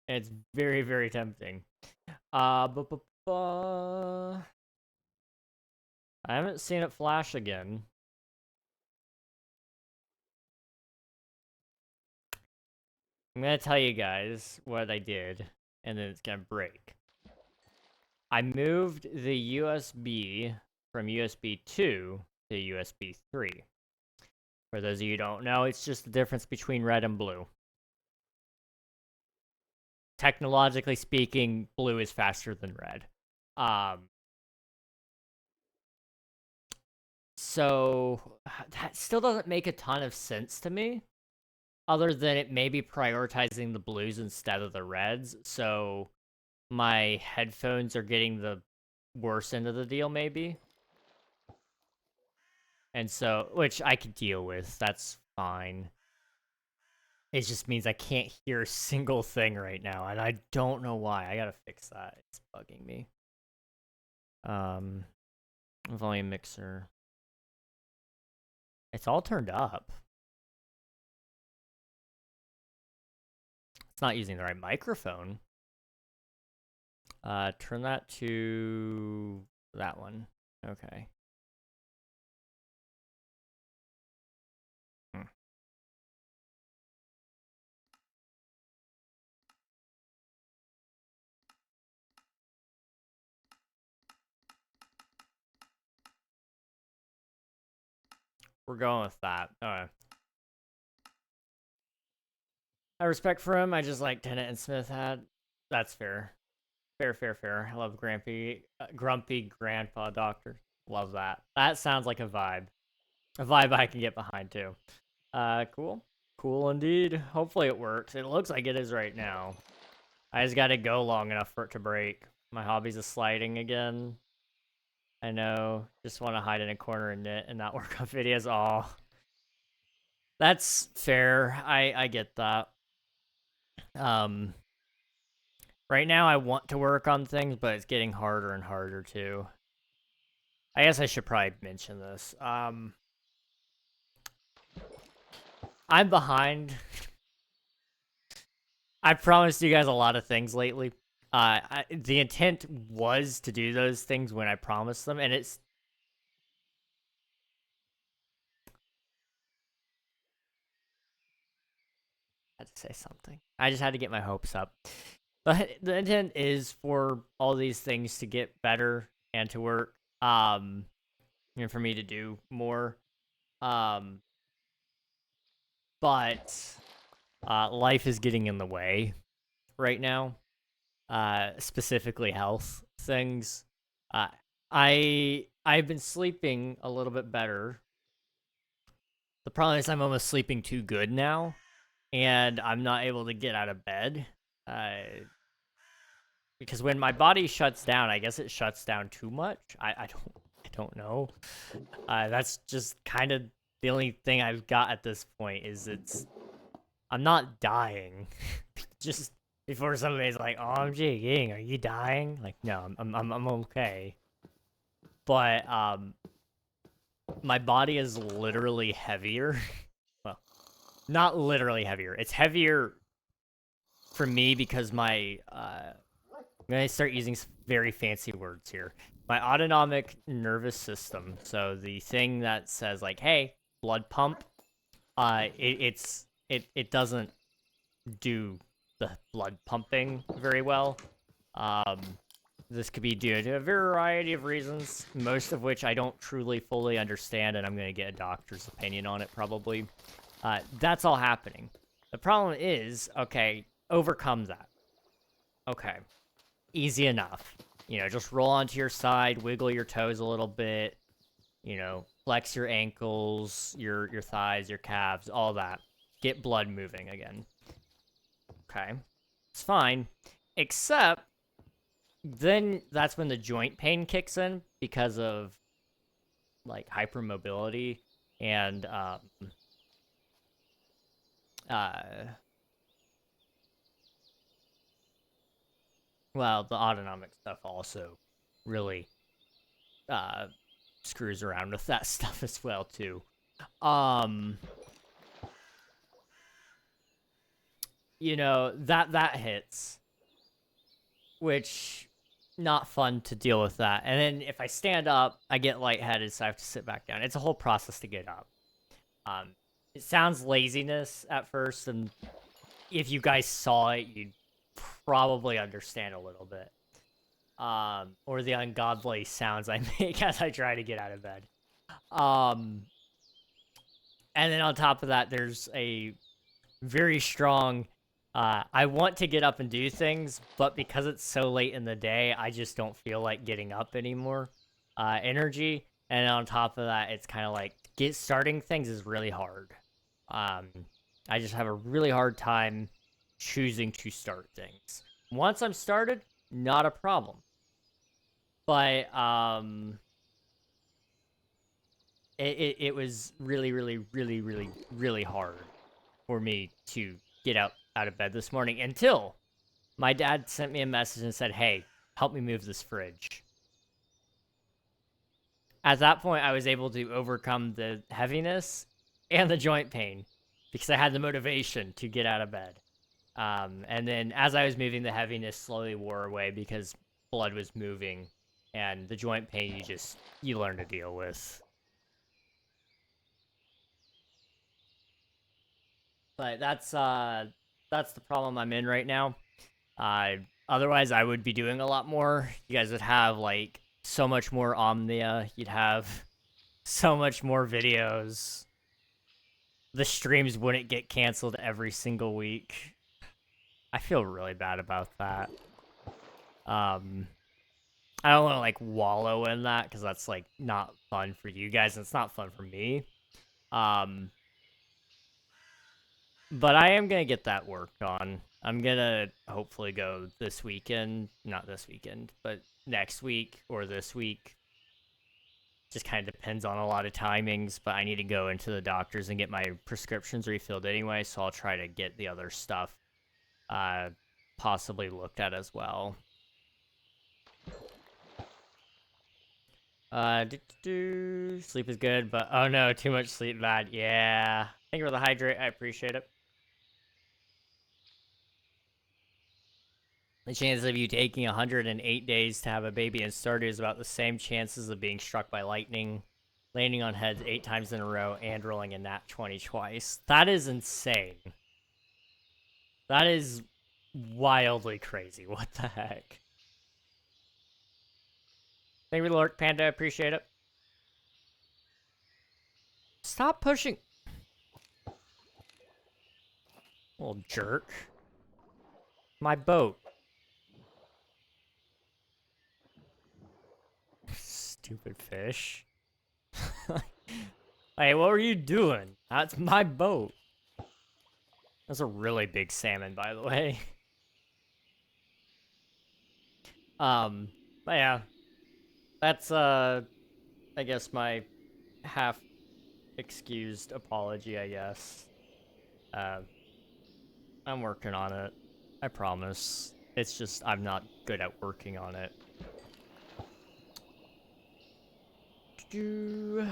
It's very, very tempting. Bu- bu- bu- I haven't seen it flash again. I'm gonna tell you guys what I did, and then it's gonna break. I moved the USB from USB 2 to USB 3. For those of you who don't know, it's just the difference between red and blue. Technologically speaking, blue is faster than red. Um, So that still doesn't make a ton of sense to me, other than it may be prioritizing the blues instead of the reds. So my headphones are getting the worse end of the deal, maybe. And so, which I could deal with. That's fine. It just means I can't hear a single thing right now, and I don't know why. I gotta fix that. It's bugging me. Volume mixer. It's all turned up. It's not using the right microphone. Turn that to that one. Okay. We're going with that. Alright. I respect for him. I just like Tennant and Smith had. That's fair. Fair. I love Grumpy Grandpa Doctor. Love that. That sounds like a vibe. A vibe I can get behind, too. Cool. Cool indeed. Hopefully it works. It looks like it is right now. I just gotta go long enough for it to break. My hobbies is sliding again. I know. Just want to hide in a corner and knit and not work on videos. Aw. That's fair. I get that. Right now I want to work on things, but it's getting harder and harder too. I guess I should probably mention this. I'm behind. I promised you guys a lot of things lately. The intent was to do those things when I promised them, and it's... I had to say something. I just had to get my hopes up. The intent is for all these things to get better and to work, and for me to do more. But life is getting in the way right now. Specifically health things. I've been sleeping a little bit better. The problem is I'm almost sleeping too good now, and I'm not able to get out of bed. Because when my body shuts down, I guess it shuts down too much. I don't know. That's just kind of the only thing I've got at this point is I'm not dying. Just before somebody's like, "OMG, Ying, are you dying?" Like, no, I'm okay. But my body is literally heavier. Well, not literally heavier. It's heavier for me because my I'm gonna start using some very fancy words here. My autonomic nervous system. So the thing that says like, "Hey, blood pump," it doesn't do the blood pumping very well. This could be due to a variety of reasons, most of which I don't truly fully understand, and I'm going to get a doctor's opinion on it probably. That's all happening. The problem is, okay, overcome that. Okay, easy enough. You know, just roll onto your side, wiggle your toes a little bit, you know, flex your ankles, your thighs, your calves, all that. Get blood moving again. Okay, it's fine, except then that's when the joint pain kicks in because of like hypermobility and well, the autonomic stuff also really screws around with that stuff as well too. You know, that hits, which not fun to deal with that. And then if I stand up, I get lightheaded, so I have to sit back down. It's a whole process to get up. It sounds laziness at first, and if you guys saw it, you'd probably understand a little bit. Or the ungodly sounds I make as I try to get out of bed. And then on top of that, there's a very strong I want to get up and do things, but because it's so late in the day, I just don't feel like getting up anymore. Energy. And on top of that, it's kind of like starting things is really hard. I just have a really hard time choosing to start things. Once I'm started, not a problem. But it was really hard for me to get out of bed this morning until my dad sent me a message and said, "Hey, help me move this fridge." At that point, I was able to overcome the heaviness and the joint pain because I had the motivation to get out of bed. And then as I was moving, the heaviness slowly wore away because blood was moving, and the joint pain you learn to deal with. But that's the problem I'm in right now. Otherwise, I would be doing a lot more. You guys would have like so much more Omnia. You'd have so much more videos. The streams wouldn't get canceled every single week. I feel really bad about that. I don't want to like wallow in that because that's like not fun for you guys and it's not fun for me. But I am gonna get that worked on. I'm gonna hopefully go this weekend, not this weekend, but next week or this week. Just kind of depends on a lot of timings, but I need to go into the doctors and get my prescriptions refilled anyway, so I'll try to get the other stuff possibly looked at as well. Sleep is good, but oh no, too much sleep bad. Yeah. Thank you for the hydrate. I appreciate it. The chances of you taking 108 days to have a baby in Stardew is about the same chances of being struck by lightning, landing on heads 8 times in a row, and rolling a nat 20 twice. That is insane. That is wildly crazy. What the heck? Thank you, Lord Panda. I appreciate it. Stop pushing. Little jerk. My boat. Stupid fish. Hey, what were you doing? That's my boat. That's a really big salmon, by the way. But yeah. That's, I guess my half-excused apology, I guess. I'm working on it. I promise. It's just, I'm not good at working on it. The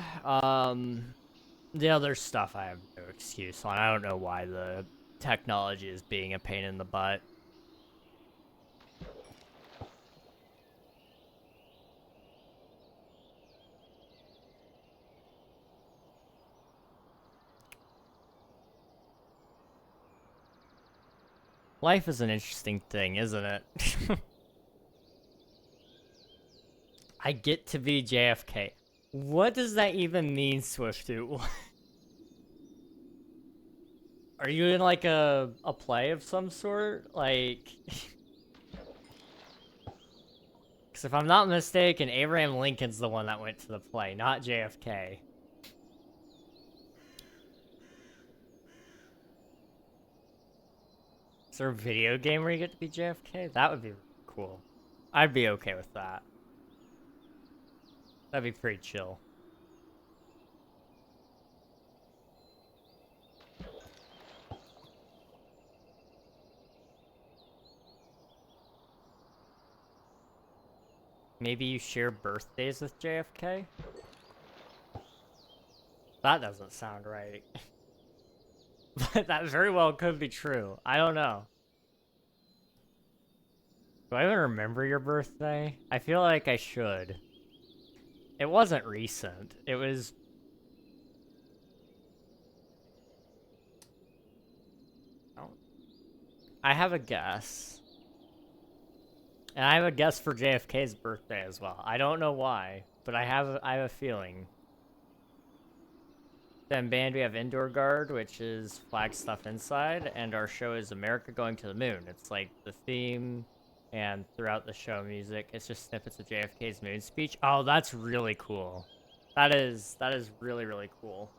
other stuff I have no excuse on. I don't know why the technology is being a pain in the butt. Life is an interesting thing, isn't it? I get to be JFK. What does that even mean, Swiftu? Are you in like a play of some sort? Like... Because if I'm not mistaken, Abraham Lincoln's the one that went to the play, not JFK. Is there a video game where you get to be JFK? That would be cool. I'd be okay with that. That'd be pretty chill. Maybe you share birthdays with JFK? That doesn't sound right. But that very well could be true. I don't know. Do I even remember your birthday? I feel like I should. It wasn't recent. It was... I have a guess. And I have a guess for JFK's birthday as well. I don't know why, but I have a feeling. Then band we have Indoor Guard, which is flag stuff inside, and our show is America Going to the Moon. It's like the theme, and throughout the show music, it's just snippets of JFK's moon speech. Oh, that's really cool. That is really, really cool.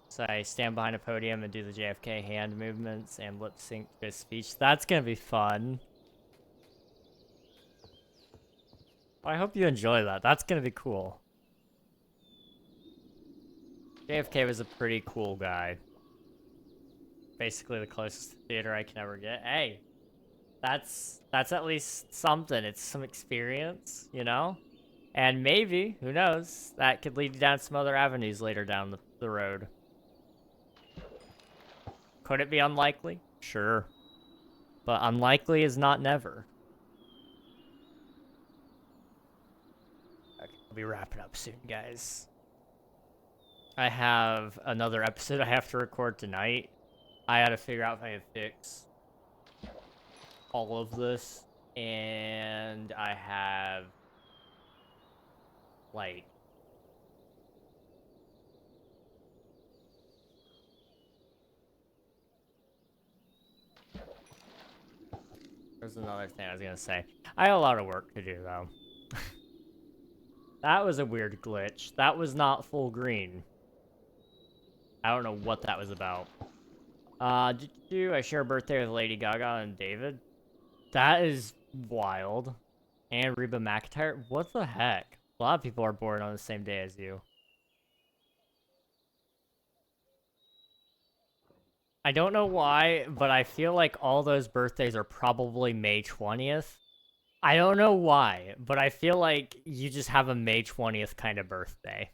So I stand behind a podium and do the JFK hand movements and lip sync to his speech. That's gonna be fun. I hope you enjoy that. That's gonna be cool. JFK was a pretty cool guy. Basically the closest theater I can ever get. Hey, that's at least something. It's some experience, you know? And maybe, who knows, that could lead you down some other avenues later down the road. Could it be unlikely? Sure. But unlikely is not never. Okay, I'll be wrapping up soon, guys. I have another episode I have to record tonight. I had to figure out if I can fix all of this. And I have, like, there's another thing I was gonna say. I have a lot of work to do, though. That was a weird glitch. That was not full green. I don't know what that was about. I share a birthday with Lady Gaga and David. That is wild. And Reba McEntire. What the heck? A lot of people are born on the same day as you. I don't know why, but I feel like all those birthdays are probably May 20th. I don't know why, but I feel like you just have a May 20th kind of birthday.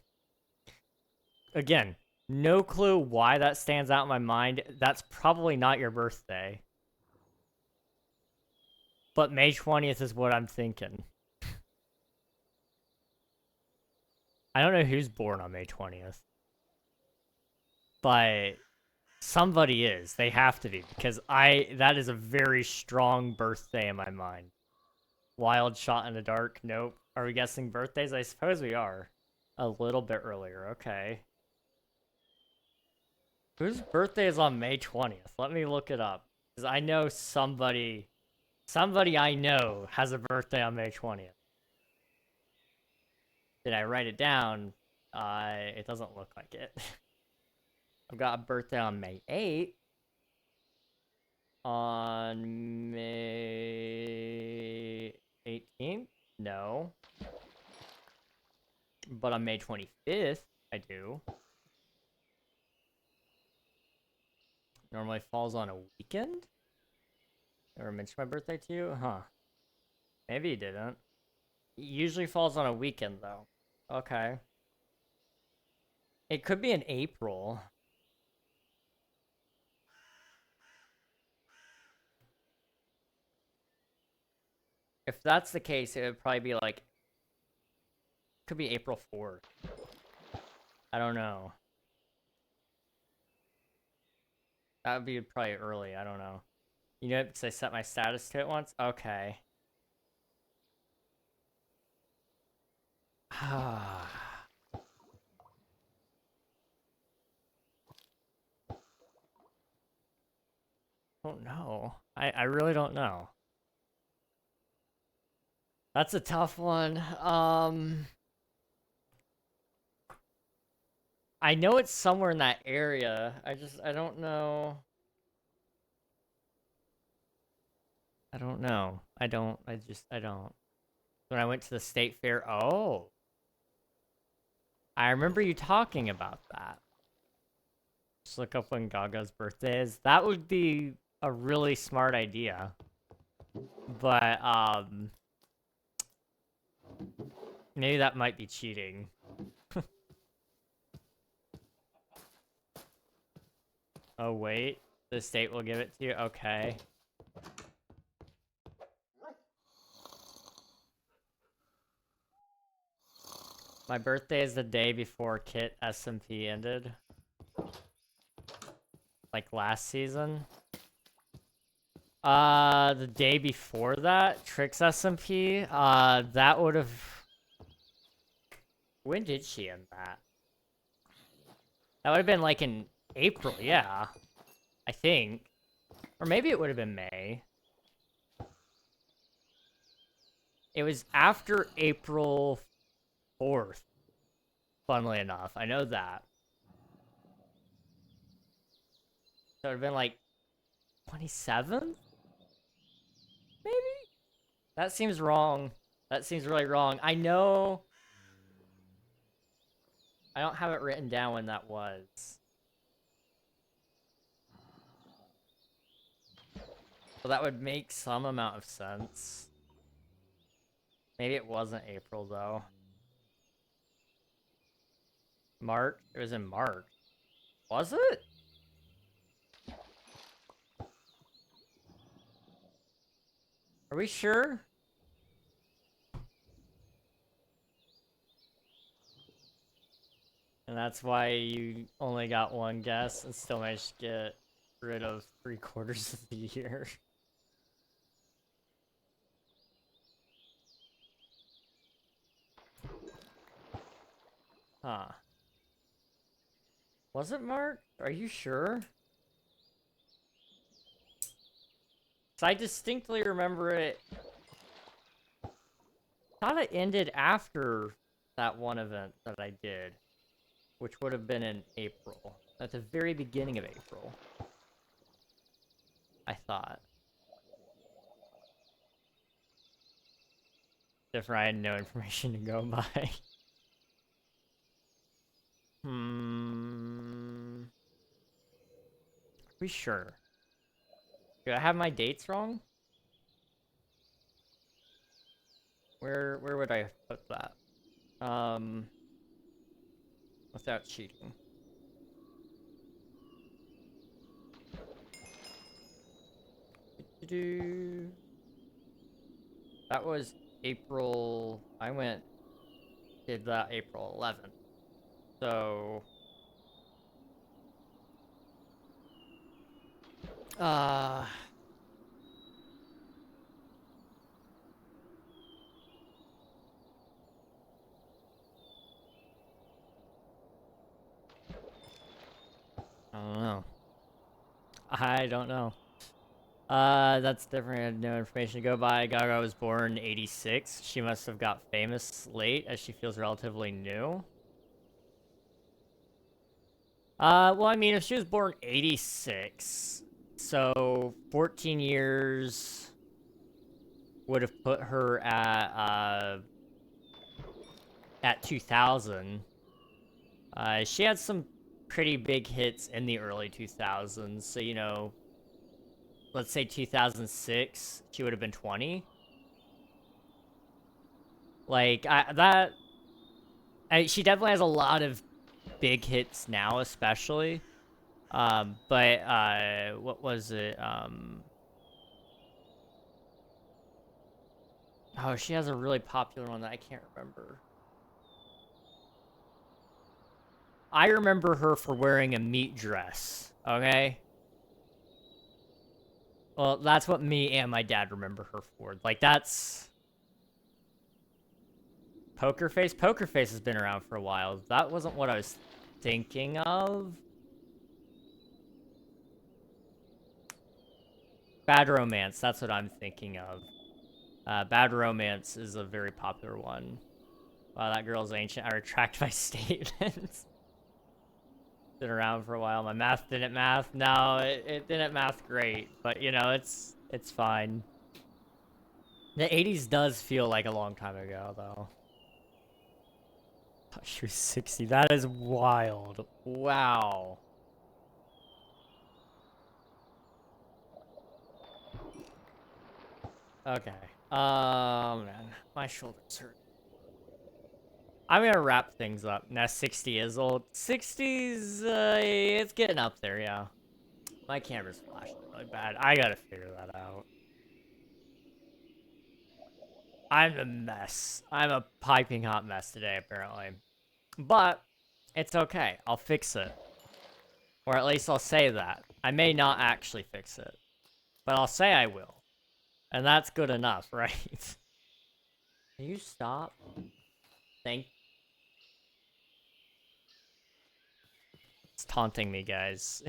Again, no clue why that stands out in my mind. That's probably not your birthday. But May 20th is what I'm thinking. I don't know who's born on May 20th. But somebody is. They have to be, because that is a very strong birthday in my mind. Wild shot in the dark. Nope. Are we guessing birthdays? I suppose we are. A little bit earlier. Okay. Whose birthday is on May 20th? Let me look it up. Because I know somebody I know has a birthday on May 20th. Did I write it down? It doesn't look like it. I've got a birthday on May 8th. On May 18th? No. But on May 25th, I do. Normally falls on a weekend? Never mentioned my birthday to you? Huh. Maybe he didn't. It usually falls on a weekend, though. Okay. It could be in April. If that's the case, it would probably be like... Could be April 4th. I don't know. That would be probably early. I don't know. You know, because I set my status to it once? Okay. Don't know. I really don't know. That's a tough one. I know it's somewhere in that area. I don't know. I don't know. I don't. When I went to the state fair, oh. I remember you talking about that. Just look up when Gaga's birthday is. That would be a really smart idea. But, maybe that might be cheating. Oh, wait. The state will give it to you? Okay. My birthday is the day before Kit SMP ended. Like last season. The day before that, Trix SMP, that would have... When did she end that? That would have been like in April, yeah. I think. Or maybe it would have been May. It was after April 4th. Funnily enough, I know that. So it would have been like 27th? Maybe? That seems wrong. That seems really wrong. I know. I don't have it written down when that was. So that would make some amount of sense. Maybe it wasn't April, though. March? It was in March. Was it? Are we sure? And that's why you only got one guess and still managed to get rid of 3/4 of the year. Huh. Was it March? Are you sure? 'Cause I distinctly remember it. Thought it ended after that one event that I did, which would have been in April. At the very beginning of April. I thought. Different, I had no information to go by. Are we sure? Do I have my dates wrong? Where would I put that? Without cheating. That was April. I did that April 11th. So I don't know. I don't know. That's different. I had no information to go by. Gaga was born 86. She must have got famous late, as she feels relatively new. Well, I mean, if she was born 86, so 14 years would have put her at 2000. She had some pretty big hits in the early 2000s, so, you know, let's say 2006, she would have been 20. Like, she definitely has a lot of big hits now, especially. But what was it? Oh, she has a really popular one that I can't remember. I remember her for wearing a meat dress, okay? Well, that's what me and my dad remember her for. Like, that's... Poker Face? Poker Face has been around for a while. That wasn't what I was thinking of. Bad Romance, that's what I'm thinking of. Bad Romance is a very popular one. Wow, that girl's ancient. I retract my statements. Been around for a while. My math didn't math. No, it didn't math great, but you know, it's fine. The 80s does feel like a long time ago, though. Oh, she was 60. That is wild. Wow. Okay. Man, my shoulders hurt. I'm gonna wrap things up. Now 60 is old. 60's, it's getting up there, yeah. My camera's flashing really bad. I gotta figure that out. I'm a mess. I'm a piping hot mess today, apparently. But, it's okay. I'll fix it. Or at least I'll say that. I may not actually fix it. But I'll say I will. And that's good enough, right? Can you stop? It's taunting me, guys.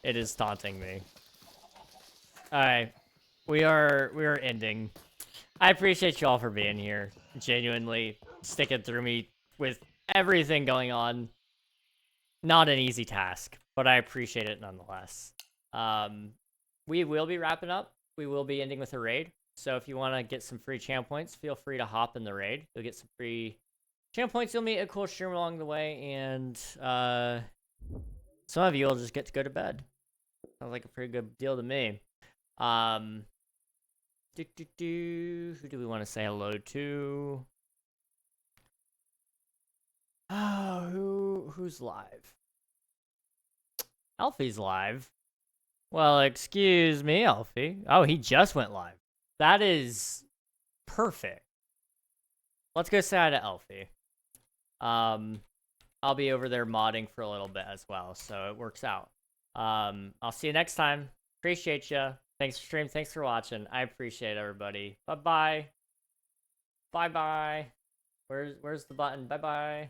It is taunting me. Alright. We are ending. I appreciate you all for being here. genuinely sticking through me with everything going on. Not an easy task, but I appreciate it nonetheless. We will be wrapping up. We will be ending with a raid. So if you want to get some free champ points, feel free to hop in the raid. You'll get some free champ points. You'll meet a cool streamer along the way, and some of you will just get to go to bed. Sounds like a pretty good deal to me. Who do we want to say hello to? Oh, who's live? Alfie's live. Well, excuse me, Alfie. Oh, he just went live. That is perfect. Let's go say hi to Alfie. I'll be over there modding for a little bit as well, so it works out. I'll see you next time. Appreciate you. Thanks for stream. Thanks for watching. I appreciate everybody. Bye-bye. Bye-bye. Where's the button? Bye-bye.